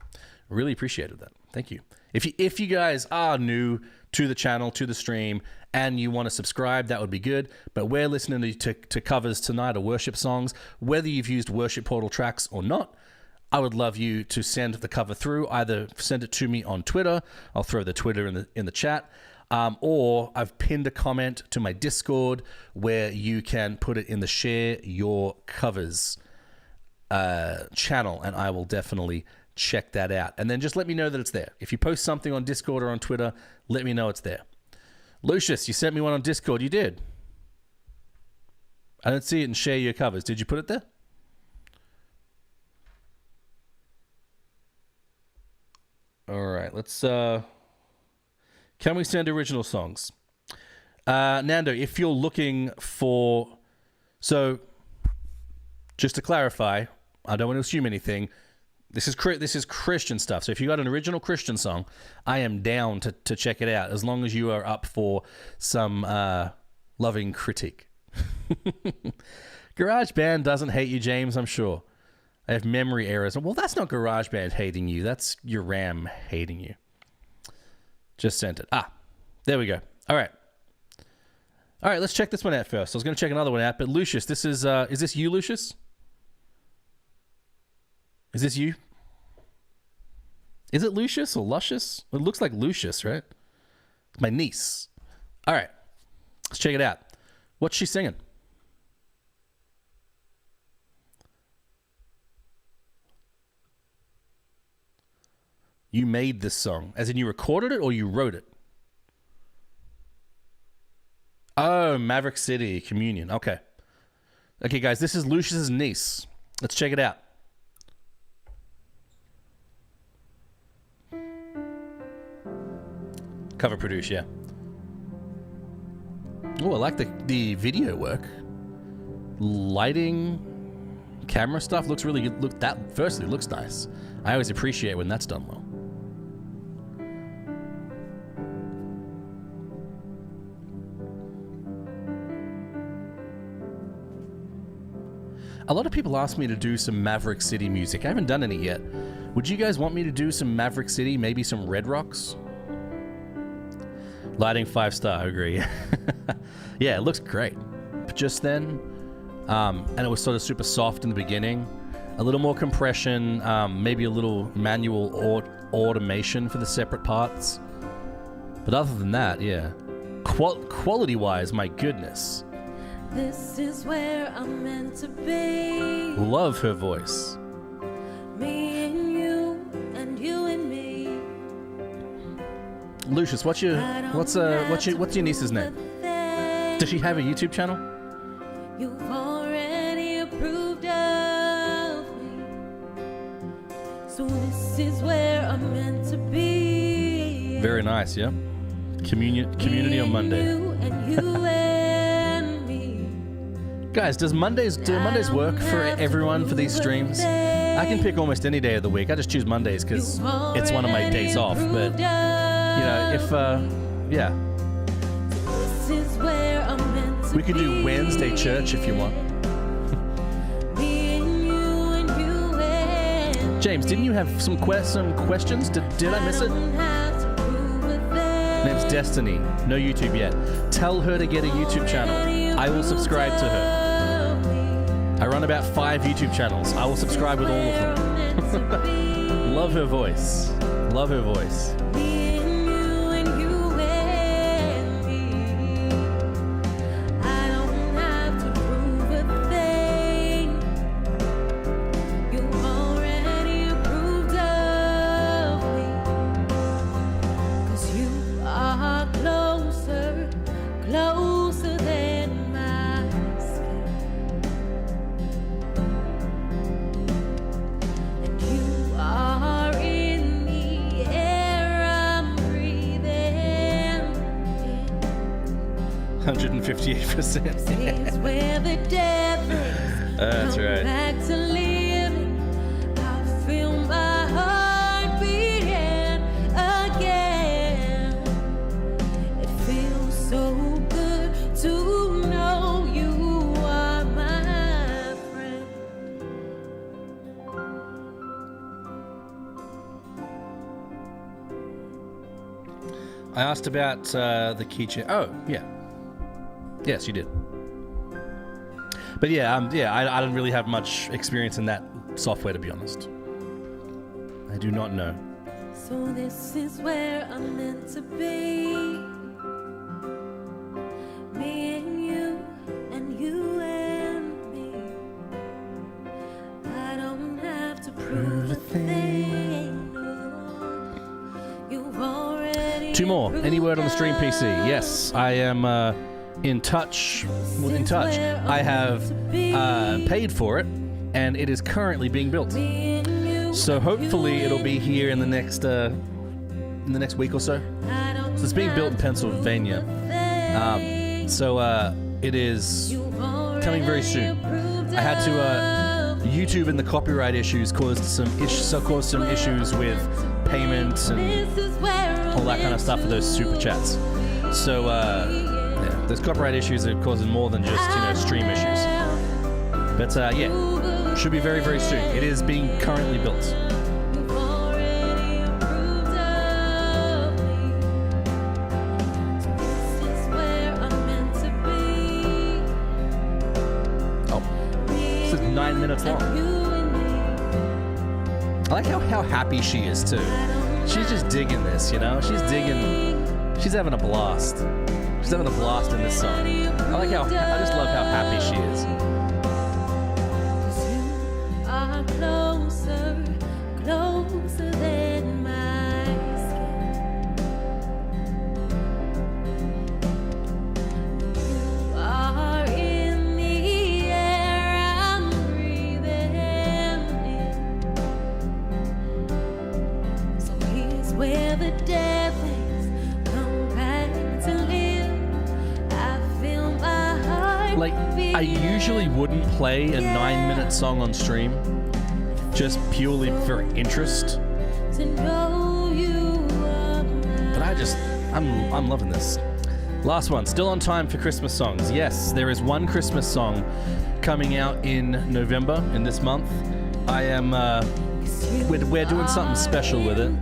Really appreciated that. Thank you. If you guys are new to the channel, to the stream, and you want to subscribe, that would be good. But we're listening to covers tonight, or worship songs, whether you've used Worship Portal tracks or not. I would love you to send the cover through. Either send it to me on Twitter. I'll throw the Twitter in the chat. Or I've pinned a comment to my Discord where you can put it in the Share Your Covers channel, and I will definitely check that out. And then just let me know that it's there. If you post something on Discord or on Twitter, let me know it's there. Lucius, you sent me one on Discord. You did. I don't see it in Share Your Covers. Did you put it there? All right, let's, can we send original songs? Nando, if you're looking for, so just to clarify, I don't want to assume anything. This is Christian stuff. So if you got an original Christian song, I am down to check it out, as long as you are up for some loving critique. GarageBand doesn't hate you, James, I'm sure. I have memory errors. Well, that's not GarageBand hating you. That's your RAM hating you. Just sent it. There we go. All right, let's check this one out first. I was going to check another one out, but Lucius, this is this you, Lucius? Is this you? Is it Lucius or Luscious? It looks like Lucius, right? My niece. All right, let's check it out. What's she singing? You made this song. As in you recorded it or you wrote it? Oh, Maverick City, Communion. Okay. Okay, guys, this is Lucius's niece. Let's check it out. Cover produce, yeah. Oh, I like the video work. Lighting, camera stuff looks really good. Look, that firstly looks nice. I always appreciate when that's done well. A lot of people ask me to do some Maverick City music. I haven't done any yet. Would you guys want me to do some Maverick City, maybe some Red Rocks? Lighting 5-star, I agree. Yeah, it looks great. Just then, and it was sort of super soft in the beginning. A little more compression, maybe a little manual automation for the separate parts. But other than that, yeah. Quality-wise, my goodness. This is where I'm meant to be. Love her voice. Me and you and me. Lucius, what's your niece's name? Does she have a YouTube channel? You've already approved of me. So this is where I'm meant to be. Very nice, yeah. Community on Monday. You and you and me. Guys, do Mondays work for everyone for these streams? I can pick almost any day of the week. I just choose Mondays because it's one of my days off. But you know, if yeah, This is where I'm meant to we could do Wednesday church if you want. be. Me and you and James, didn't you have some questions? Did I miss it? don't have to prove a thing. Name's Destiny. No YouTube yet. Tell her to get a YouTube channel. I will subscribe to her. I run about 5 YouTube channels. I will subscribe with all of them. Love her voice. Love her voice. Me and you and me. I don't have to prove a thing. You already approved of me. 'Cause you are closer than my skin. And you are in the air I'm breathing in. 158%. Is where the death That's come right. back to living. I feel my heart beating again. It feels so good to know you are my friend. I asked about the keychain. Oh, yeah. Yes, you did. But yeah, I don't really have much experience in that software, to be honest. I do not know. So this is where I'm meant to be. Me and you and me. I don't have to prove a thing. No. You've already 2 more. Any word on the Stream PC? Yes, I am in touch. Well, in touch. I have paid for it, and it is currently being built. So hopefully it'll be here in the next week or so. So it's being built in Pennsylvania. It is coming very soon. I had to YouTube and the copyright issues caused some issues with payments and all that kind of stuff for those super chats. So yeah, those copyright issues are causing more than just stream issues. But yeah, should be very, very soon. It is being currently built. You've already approved of me. So this is where I'm meant to be. Oh, this is 9 minutes long. I like how happy she is too. She's just digging this, She's having a blast. She's having a blast in this song. I just love how happy she is. Are closer than my skin. You are in the air I'm breathing in. So here's where the dead things come back to live. I feel my heart Like, I usually wouldn't play a 9-minute song on stream, just purely for interest. to know you are mine. But I'm loving this. Last one, still on time for Christmas songs. Yes, there is one Christmas song coming out in November, in this month. I am, we're doing something special with it.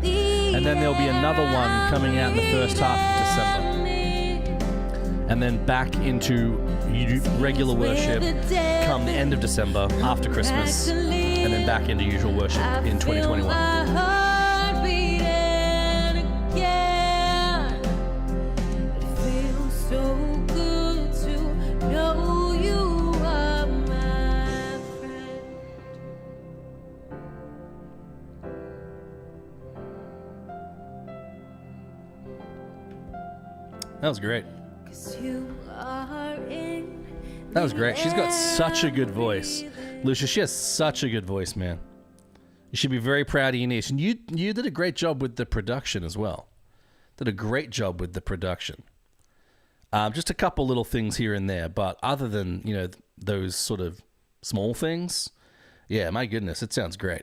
And then there'll be another one coming out in the first half of December. And then back into regular worship come the end of December, after Christmas. And then back into usual worship in 2021. That was great. That was great. She's got such a good voice. Lucia, she has such a good voice, man. You should be very proud of your niece. And you did a great job with the production as well. Did a great job with the production. Just a couple little things here and there. But other than, those sort of small things, yeah, my goodness, it sounds great.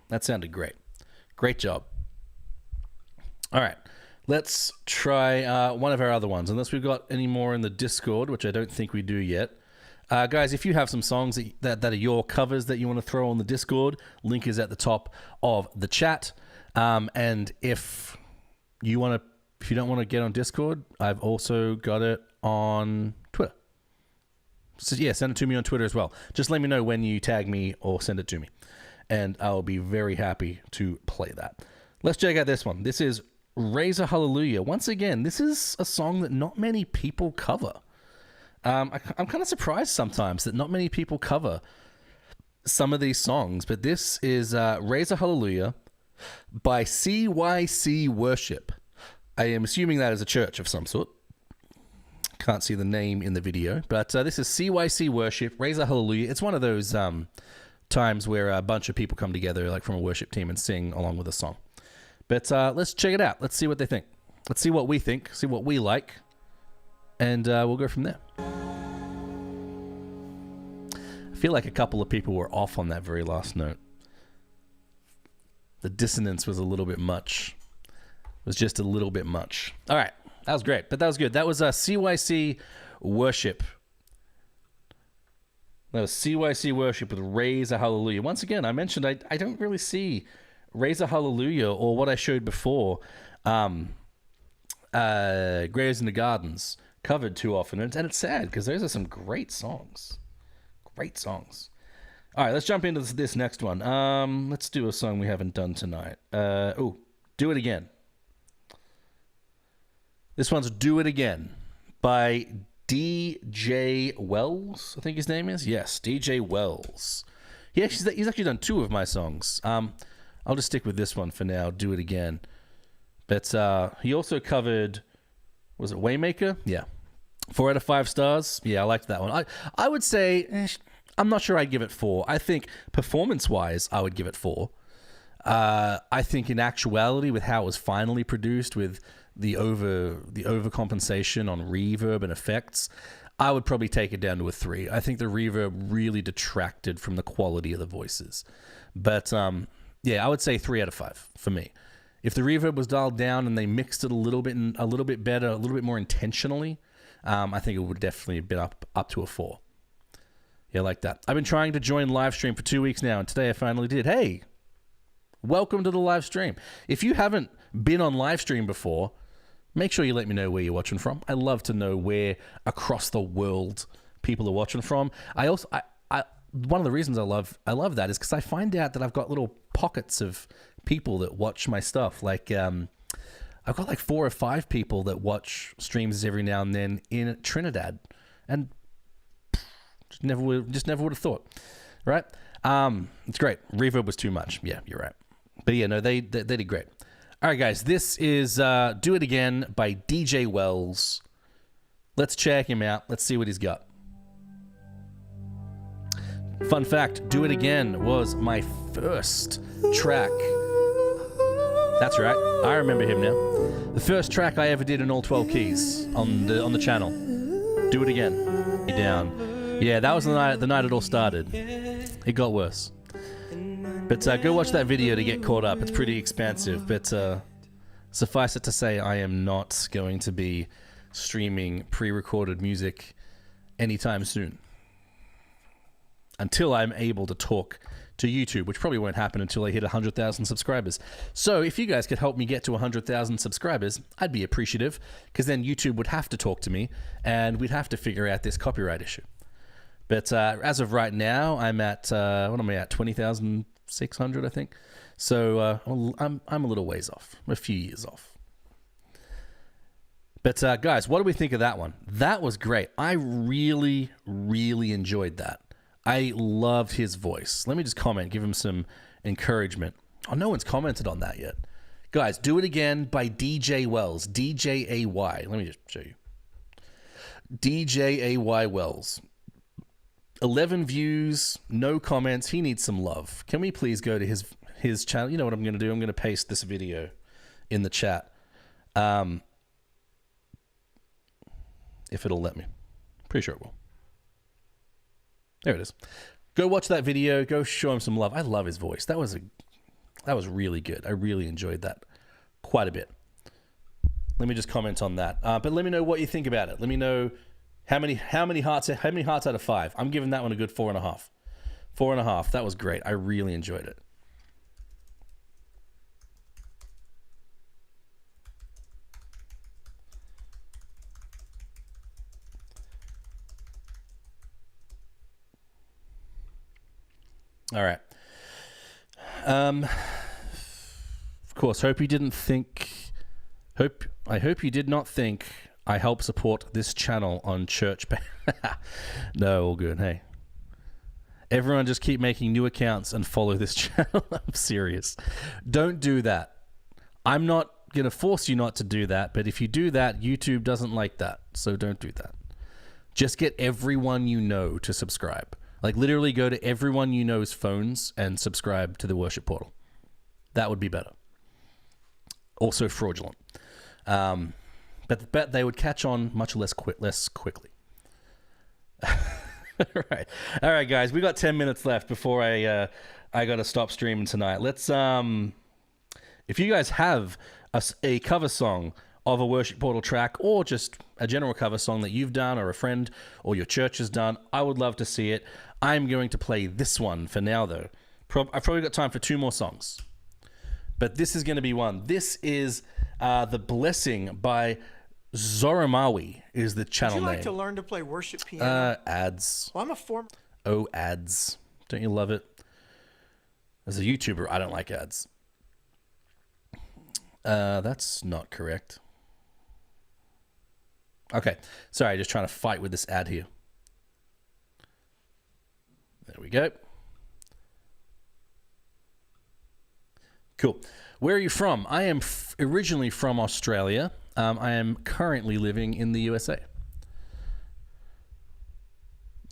That sounded great. Great job. All right. Let's try one of our other ones, unless we've got any more in the Discord, which I don't think we do yet. Guys, if you have some songs that are your covers that you want to throw on the Discord, link is at the top of the chat. And if you don't want to get on Discord, I've also got it on Twitter. So yeah, send it to me on Twitter as well. Just let me know when you tag me or send it to me, and I'll be very happy to play that. Let's check out this one. This is Raise a Hallelujah. Once again, this is a song that not many people cover. I'm kind of surprised sometimes that not many people cover some of these songs, but this is Raise a Hallelujah by CYC Worship. I am assuming that is a church of some sort. Can't see the name in the video, but this is CYC Worship, Raise a Hallelujah. It's one of those times where a bunch of people come together, like from a worship team, and sing along with a song. But let's check it out. Let's see what they think. Let's see what we think, see what we like, and we'll go from there. I feel like a couple of people were off on that very last note. The dissonance was a little bit much. It was just a little bit much. All right, that was great, but that was good. That was CYC Worship. That was CYC Worship with Raise a Hallelujah. Once again, I mentioned I don't really see Raise a Hallelujah or what I showed before, Graves in the Gardens, covered too often. And it's sad because those are some great songs. Great songs. All right, let's jump into this next one. Let's do a song we haven't done tonight. Do It Again. This one's Do It Again by DJ Wells, I think his name is. Yes, DJ Wells. He's actually done two of my songs. I'll just stick with this one for now, Do It Again. But he also covered, was it Waymaker? Yeah. 4 out of 5 stars. Yeah, I liked that one. I would say, I'm not sure I'd give it 4. I think performance-wise, I would give it 4. I think in actuality, with how it was finally produced, with the overcompensation on reverb and effects, I would probably take it down to a 3. I think the reverb really detracted from the quality of the voices. But yeah, I would say 3 out of 5 for me. If the reverb was dialed down and they mixed it a little bit better, a little bit more intentionally, I think it would definitely have been up to a 4. Yeah, like that. I've been trying to join live stream for 2 weeks now, and today I finally did. Hey, welcome to the live stream. If you haven't been on live stream before, make sure you let me know where you're watching from. I love to know where across the world people are watching from. I one of the reasons I love that is because I find out that I've got little pockets of people that watch my stuff. Like I've got like 4 or 5 people that watch streams every now and then in Trinidad, and just never would have thought, right? It's great. Reverb was too much. Yeah, you're right. But yeah, no, they did great. All right, guys, this is Do It Again by DJ Wells. Let's check him out. Let's see what he's got. Fun fact, Do It Again was my first track. That's right, I remember him now. The first track I ever did in all 12 keys on the channel. Do It Again. Down. Yeah, that was the night it all started. It got worse. But go watch that video to get caught up. It's pretty expansive, but suffice it to say, I am not going to be streaming pre-recorded music anytime soon. until I'm able to talk to YouTube, which probably won't happen until I hit 100,000 subscribers. So if you guys could help me get to 100,000 subscribers, I'd be appreciative, because then YouTube would have to talk to me and we'd have to figure out this copyright issue. But as of right now, I'm at, what am I at, 20,600, I think. So I'm a little ways off, a few years off. But guys, what do we think of that one? That was great. I really, really enjoyed that. I loved his voice. Let me just comment, give him some encouragement. Oh, no one's commented on that yet. Guys, Do It Again by DJ Wells. DJAY. Let me just show you. DJAY Wells. 11 views, no comments. He needs some love. Can we please go to his channel? You know what I'm going to do? I'm going to paste this video in the chat. If it'll let me. Pretty sure it will. There it is. Go watch that video. Go show him some love. I love his voice. That was really good. I really enjoyed that quite a bit. Let me just comment on that. But let me know what you think about it. Let me know how many hearts out of 5. I'm giving that one a good 4.5. 4.5. That was great. I really enjoyed it. All right. Of course, I hope you did not think I help support this channel on church. No, all good. Hey, everyone just keep making new accounts and follow this channel. I'm serious. Don't do that. I'm not going to force you not to do that, but if you do that, YouTube doesn't like that. So don't do that. Just get everyone you know to subscribe. Like literally go to everyone you know's phones and subscribe to the Worship Portal. That would be better. Also fraudulent. But they would catch on much less quickly. All right, guys. We got 10 minutes left before I got to stop streaming tonight. Let's if you guys have a cover song of a Worship Portal track, or just a general cover song that you've done or a friend or your church has done, I would love to see it. I'm going to play this one for now, though. I've probably got time for 2 more songs. But this is going to be one. This is The Blessing by Zoromawi is the channel name. Would you like to learn to play worship piano? Ads. Well, I'm a former... Oh, ads. Don't you love it? As a YouTuber, I don't like ads. That's not correct. Okay. Sorry, just trying to fight with this ad here. There we go. Cool. Where are you from? I am originally from Australia. I am currently living in the USA.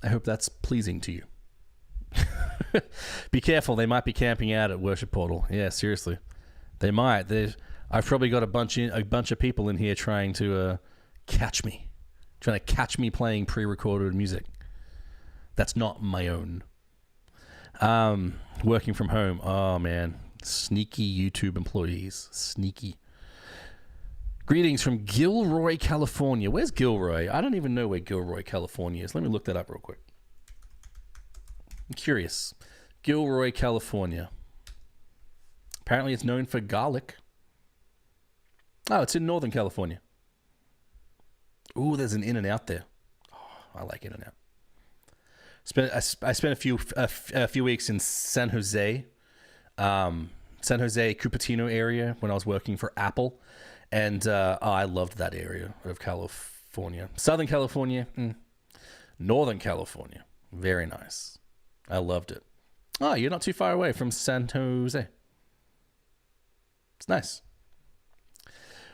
I hope that's pleasing to you. Be careful. They might be camping out at Worship Portal. Yeah, seriously. They might. I've probably got a bunch of people in here trying to catch me. Trying to catch me playing pre-recorded music. That's not my own. Working from home. Oh, man. Sneaky YouTube employees. Sneaky. Greetings from Gilroy, California. Where's Gilroy? I don't even know where Gilroy, California is. Let me look that up real quick. I'm curious. Gilroy, California. Apparently it's known for garlic. Oh, it's in Northern California. Ooh, there's an In-N-Out there. Oh, I like In-N-Out. I spent a few weeks in San Jose, Cupertino area when I was working for Apple, and I loved that area of California. Southern California, Northern California, very nice. I loved it. Oh, you're not too far away from San Jose. It's nice.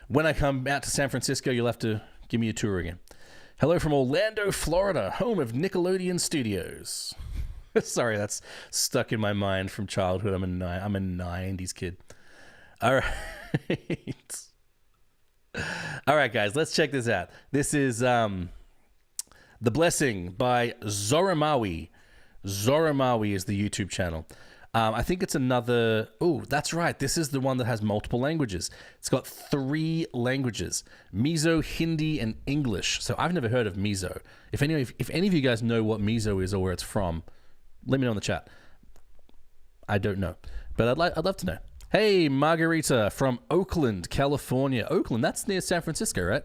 When I come out to San Francisco, you'll have to give me a tour again. Hello from Orlando, Florida, home of Nickelodeon Studios. Sorry, that's stuck in my mind from childhood. I'm a 90s kid. All right. All right, guys, let's check this out. This is The Blessing by Zoromawi. Zoromawi is the YouTube channel. I think it's another... Oh, that's right. This is the one that has multiple languages. It's got 3 languages. Mizo, Hindi, and English. So I've never heard of Mizo. If any of you guys know what Mizo is or where it's from, Let me know in the chat. I don't know, but I'd love to know. Hey, Margarita from Oakland, California. Oakland, that's near San Francisco, right?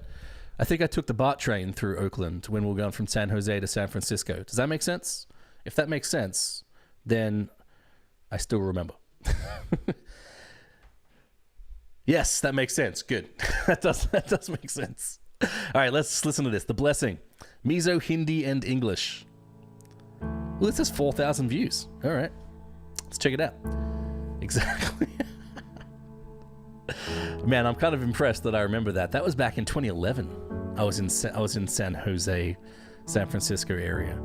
I think I took the BART train through Oakland when we were going from San Jose to San Francisco. Does that make sense? If that makes sense, then I still remember. Yes, that makes sense. Good. That does make sense. All right, let's listen to this. The Blessing. Mizo, Hindi, and English. Well, this has 4,000 views. All right. Let's check it out. Exactly. Man, I'm kind of impressed that I remember that. That was back in 2011. I was in San Jose, San Francisco area.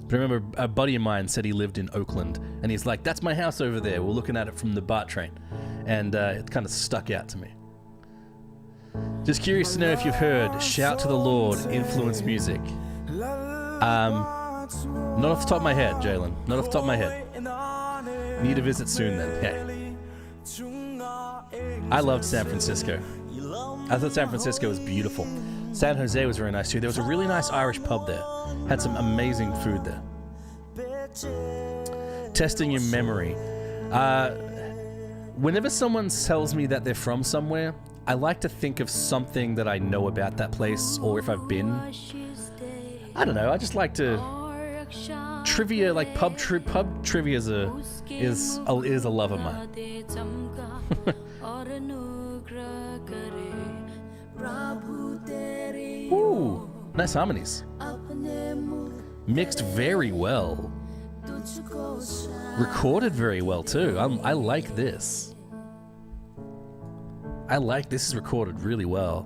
But I remember a buddy of mine said he lived in Oakland, and he's like, "That's my house over there. We're looking at it from the BART train," and it kind of stuck out to me. Just curious to know if you've heard "Shout to the Lord" influence music. Not off the top of my head, Jalen. Not off the top of my head. Need to visit soon then. Yeah. I loved San Francisco. I thought San Francisco was beautiful. San Jose was very nice too. There was a really nice Irish pub there. Had some amazing food there. Testing your memory. Whenever someone tells me that they're from somewhere, I like to think of something that I know about that place, or if I've been. I don't know. I just like to trivia, like pub trivia is a love of mine. Ooh, nice harmonies. Mixed very well. Recorded very well too. I like this. This is recorded really well.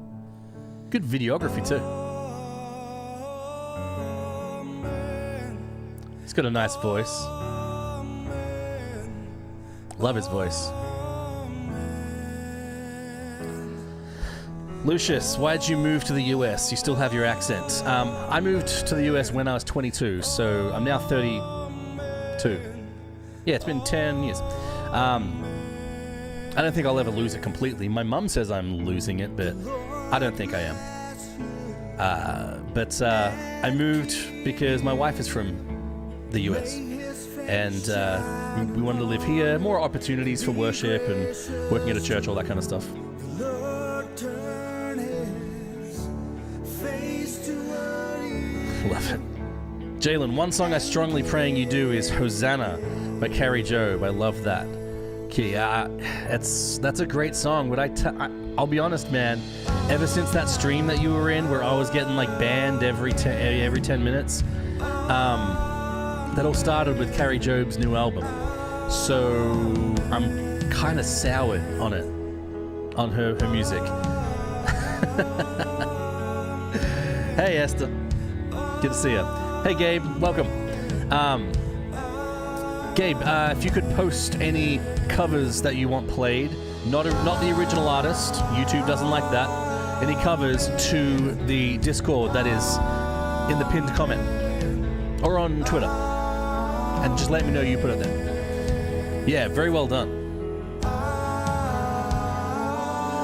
Good videography too. He's got a nice voice. Love his voice. Lucius, why'd you move to the US? You still have your accent. I moved to the US when I was 22, so I'm now 32. Yeah, it's been 10 years. I don't think I'll ever lose it completely. My mum says I'm losing it, but I don't think I am. But I moved because my wife is from the US, and we wanted to live here. More opportunities for worship and working at a church, all that kind of stuff. Love it. Jalen, one song I strongly praying you do is Hosanna by Carrie Job. I love that. Okay, that's a great song. But I'll be honest, man. Ever since that stream that you were in, where I was getting like banned every 10 minutes, that all started with Carrie Job's new album. So I'm kind of soured on it, on her music. Hey, Esther. Good to see you. Hey, Gabe. Welcome. Gabe, if you could post any covers that you want played, not the original artist, YouTube doesn't like that, any covers to the Discord that is in the pinned comment or on Twitter, and just let me know you put it there. Yeah, very well done.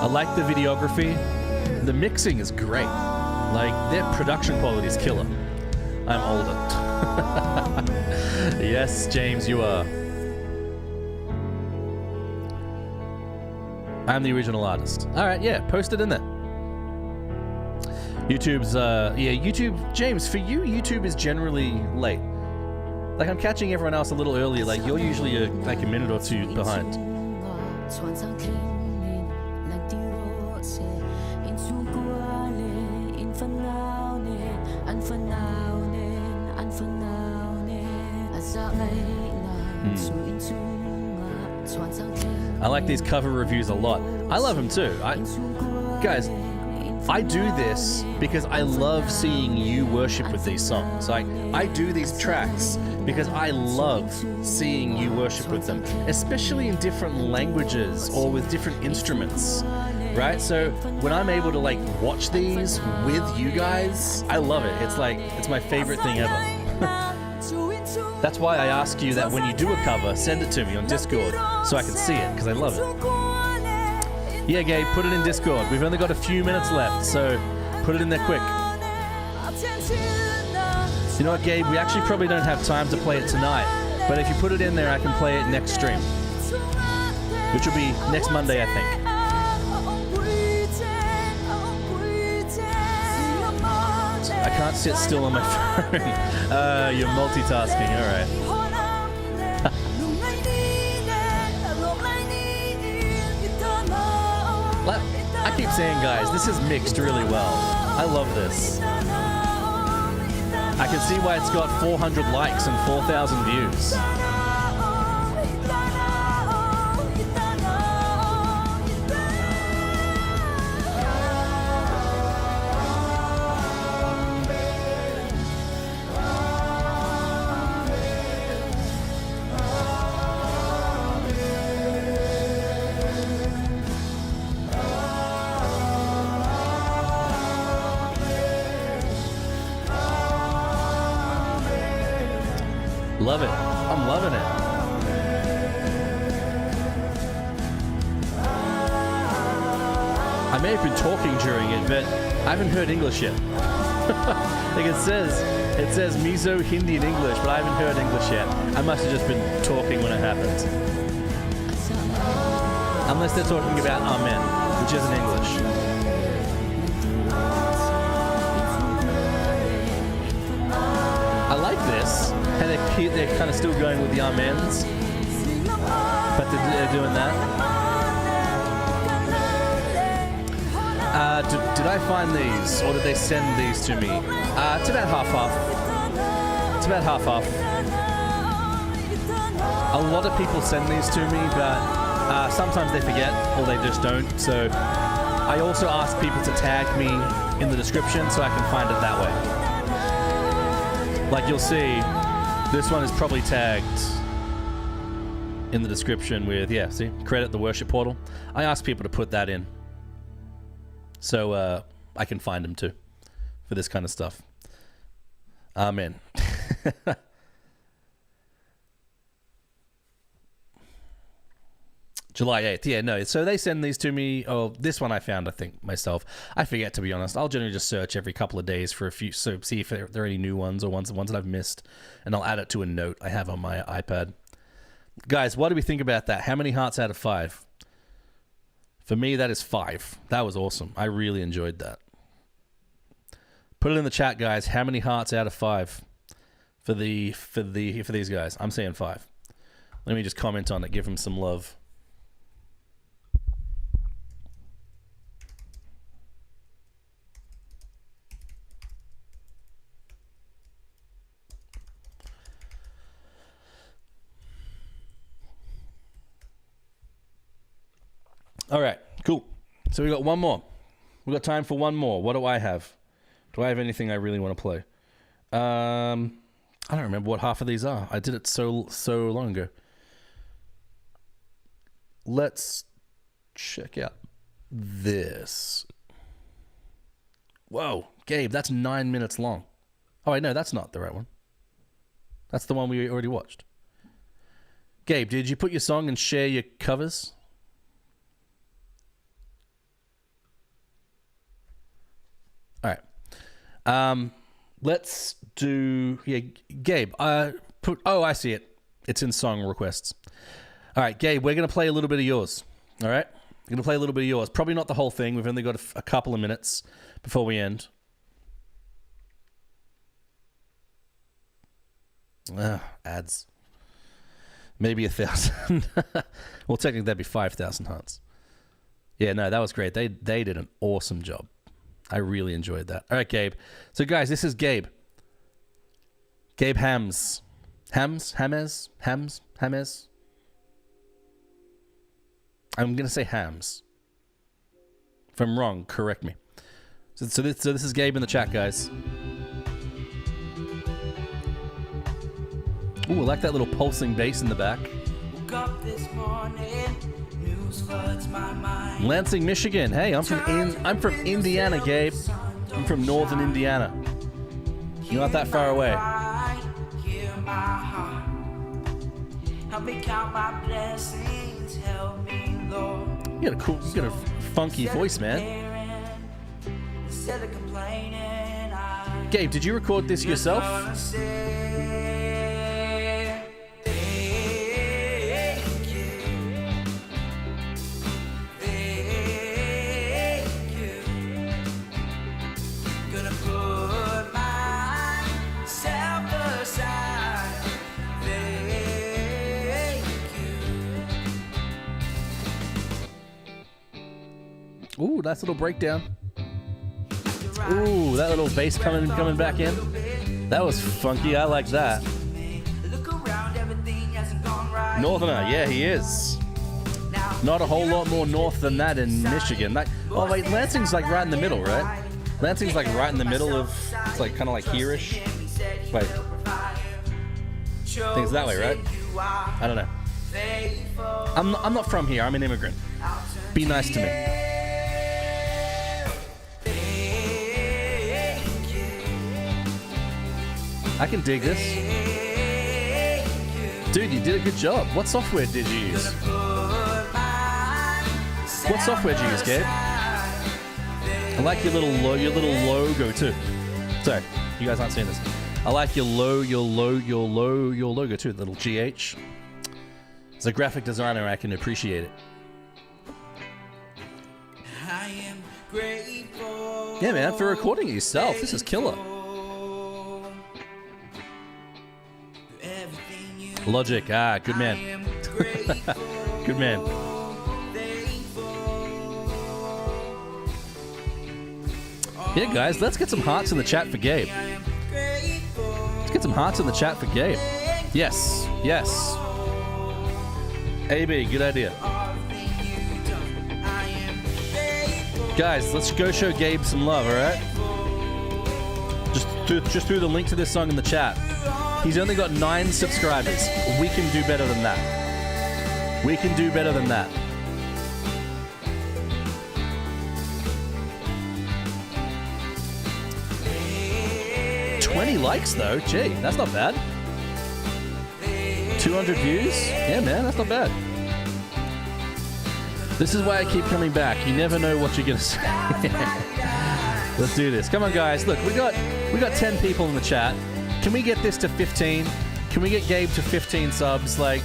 I like the videography. The mixing is great. Like, their production quality is killer. I'm older. Yes, James, you are. I'm the original artist. All right, yeah, post it in there. YouTube's, YouTube, James, for you, YouTube is generally late. Like, I'm catching everyone else a little earlier. Like, you're usually like a minute or two behind. I like these cover reviews a lot. I love them too. Guys, I do this because I love seeing you worship with these songs. Like, I do these tracks because I love seeing you worship with them, especially in different languages or with different instruments, right? So when I'm able to like watch these with you guys, I love it. It's like, it's my favorite thing ever. That's why I ask you that when you do a cover, send it to me on Discord so I can see it, because I love it. Yeah, Gabe, put it in Discord. We've only got a few minutes left, so put it in there quick. You know what, Gabe? We actually probably don't have time to play it tonight. But if you put it in there, I can play it next stream. Which will be next Monday, I think. I can't sit still on my phone. You're multitasking, alright. I keep saying, guys, this is mixed really well. I love this. I can see why it's got 400 likes and 4,000 views. Love it. I'm loving it. I may have been talking during it, but I haven't heard English yet. Like it says Mizo, Hindi, and English, but I haven't heard English yet. I must have just been talking when it happened. Unless they're talking about Amen, which isn't English. I like this. And they're kind of still going with the amens, but they're doing that. Did I find these, or did they send these to me? It's about half-half. It's about half-half. A lot of people send these to me, but sometimes they forget, or they just don't. So I also ask people to tag me in the description so I can find it that way. Like you'll see, this one is probably tagged in the description with, yeah, see, credit the worship portal. I ask people to put that in so I can find them too for this kind of stuff. Amen. July 8th. Yeah, no. So they send these to me. Oh, this one I found, I think, myself. I forget, to be honest. I'll generally just search every couple of days for a few, so see if there are any new ones or ones that I've missed. And I'll add it to a note I have on my iPad. Guys, what do we think about that? How many hearts out of 5? For me, that is 5. That was awesome. I really enjoyed that. Put it in the chat, guys. How many hearts out of 5 for these guys? I'm saying 5. Let me just comment on it. Give them some love. All right, cool. So we got one more. We got time for one more. What do I have? Do I have anything I really want to play? I don't remember what half of these are. I did it so long ago. Let's check out this. Whoa, Gabe, that's 9 minutes long. Oh, wait, no, that's not the right one. That's the one we already watched. Gabe, did you put your song and share your covers? All right. Let's do... Yeah, Gabe, I see it. It's in song requests. All right, Gabe, we're going to play a little bit of yours. All right? We're going to play a little bit of yours. Probably not the whole thing. We've only got a couple of minutes before we end. Ads. Maybe 1,000. Well, technically, that'd be 5,000 hearts. Yeah, no, that was great. They did an awesome job. I really enjoyed that. All right, Gabe. So, guys, this is Gabe. Gabe Hams. Hams? I'm going to say Hams. If I'm wrong, correct me. So this is Gabe in the chat, guys. Ooh, I like that little pulsing bass in the back. Woke up this morning, news floods my mind. Lansing, Michigan. Hey, I'm from Indiana, Gabe. I'm from northern Indiana. You're not that far away. Help me count my blessings, help me, Lord. You got a funky voice, man. Instead of complaining, I Gabe, did you record this yourself? Ooh, nice little breakdown. Ooh, that little bass coming back in. That was funky. I like that. Northerner, yeah, he is. Not a whole lot more north than that in Michigan. Oh wait, Lansing's like right in the middle, right? Lansing's like right in the middle of. It's like kind of like here-ish. Wait, I think it's that way, right? I don't know. I'm not from here. I'm an immigrant. Be nice to me. I can dig this. Dude, you did a good job. What software did you use? What software did you use, Gabe? I like your little logo too. Sorry, you guys aren't seeing this. I like your logo too, the little GH. As a graphic designer, I can appreciate it. Yeah, man, for recording it yourself, this is killer. Logic, good man. Good man. Yeah, guys, let's get some hearts in the chat for Gabe. Let's get some hearts in the chat for Gabe. Yes, yes. AB, good idea. Guys, let's go show Gabe some love, all right? Just threw the link to this song in the chat. He's only got 9 subscribers. We can do better than that. We can do better than that. $20 likes though. Gee, that's not bad. 200 views? Yeah, man, that's not bad. This is why I keep coming back. You never know what you're gonna say. Let's do this. Come on, guys. Look, we got 10 people in the chat. Can we get this to 15? Can we get Gabe to 15 subs? Like,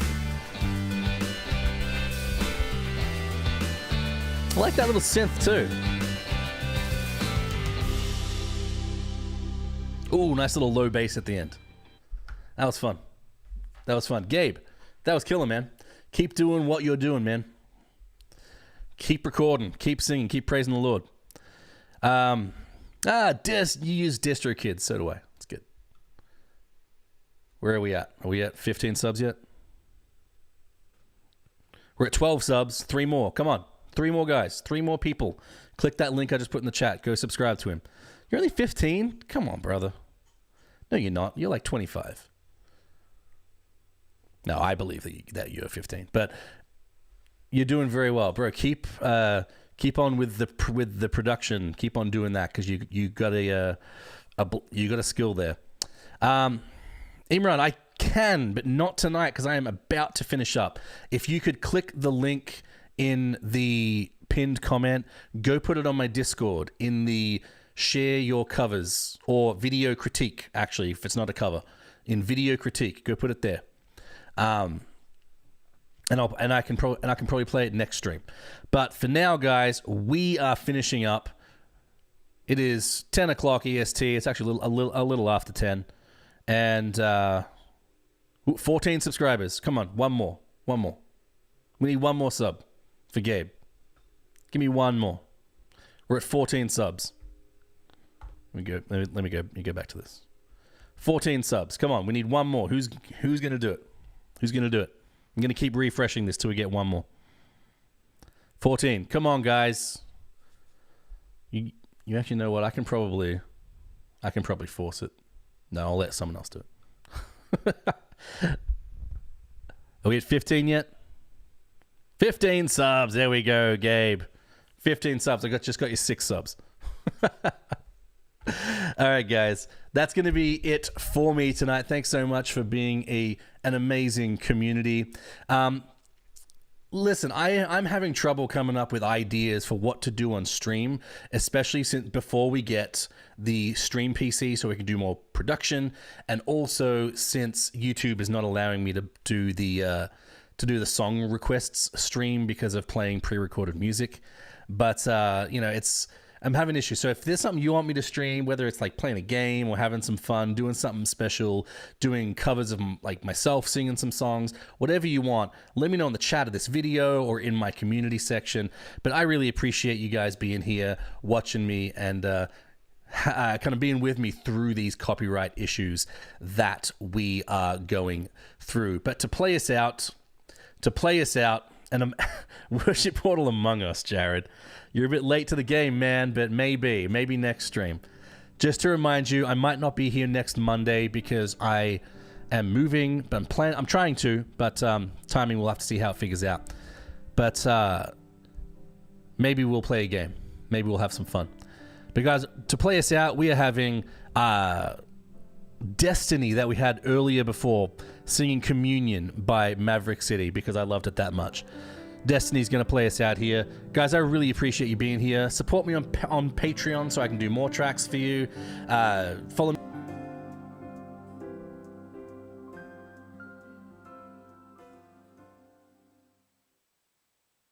I like that little synth too. Ooh, nice little low bass at the end. That was fun. That was fun. Gabe, that was killer, man. Keep doing what you're doing, man. Keep recording, keep singing, keep praising the Lord. You use DistroKid, so do I. It's good. Where are we at? Are we at 15 subs yet? We're at 12 subs. 3 more. Come on. 3 more guys. 3 more people. Click that link I just put in the chat. Go subscribe to him. You're only 15? Come on, brother. No, you're not. You're like 25. No, I believe that you're 15. But you're doing very well, bro. Keep on with the production. Keep on doing that because you got a skill there. Imran, I can, but not tonight because I am about to finish up. If you could click the link in the pinned comment, go put it on my Discord in the share your covers or video critique. Actually, if it's not a cover, in video critique, go put it there. And I can probably play it next stream. But for now, guys, we are finishing up. It is 10 o'clock EST. It's actually a little after 10. And 14 subscribers. Come on, one more. We need one more sub for Gabe. Give me one more. We're at 14 subs. Let me go back to this. 14 subs. Come on, we need one more. Who's gonna do it? Who's gonna do it? I'm gonna keep refreshing this till we get one more. 14. Come on, guys. You actually know what? I can probably force it. No, I'll let someone else do it. Are we at 15 yet? 15 subs. There we go, Gabe. 15 subs. I just got you 6 subs. All right, guys. That's going to be it for me tonight. Thanks so much for being an amazing community. listen, I'm having trouble coming up with ideas for what to do on stream, especially since before we get the stream PC so we can do more production, and also since YouTube is not allowing me to do the song requests stream because of playing pre-recorded music. But you know, I'm having issues. So if there's something you want me to stream, whether it's like playing a game or having some fun, doing something special, doing covers of like myself singing some songs, whatever you want, let me know in the chat of this video or in my community section. But I really appreciate you guys being here, watching me, and kind of being with me through these copyright issues that we are going through. But to play us out, and Worship Portal Among Us, Jared. You're a bit late to the game, man, but maybe next stream. Just to remind you, I might not be here next Monday because I am moving, but I'm trying to, but timing, we'll have to see how it figures out. But maybe we'll play a game. Maybe we'll have some fun. But guys, to play us out, we are having Destiny that we had earlier before, singing Communion by Maverick City because I loved it that much. Destiny's going to play us out here. Guys, I really appreciate you being here. Support me on Patreon so I can do more tracks for you. Follow me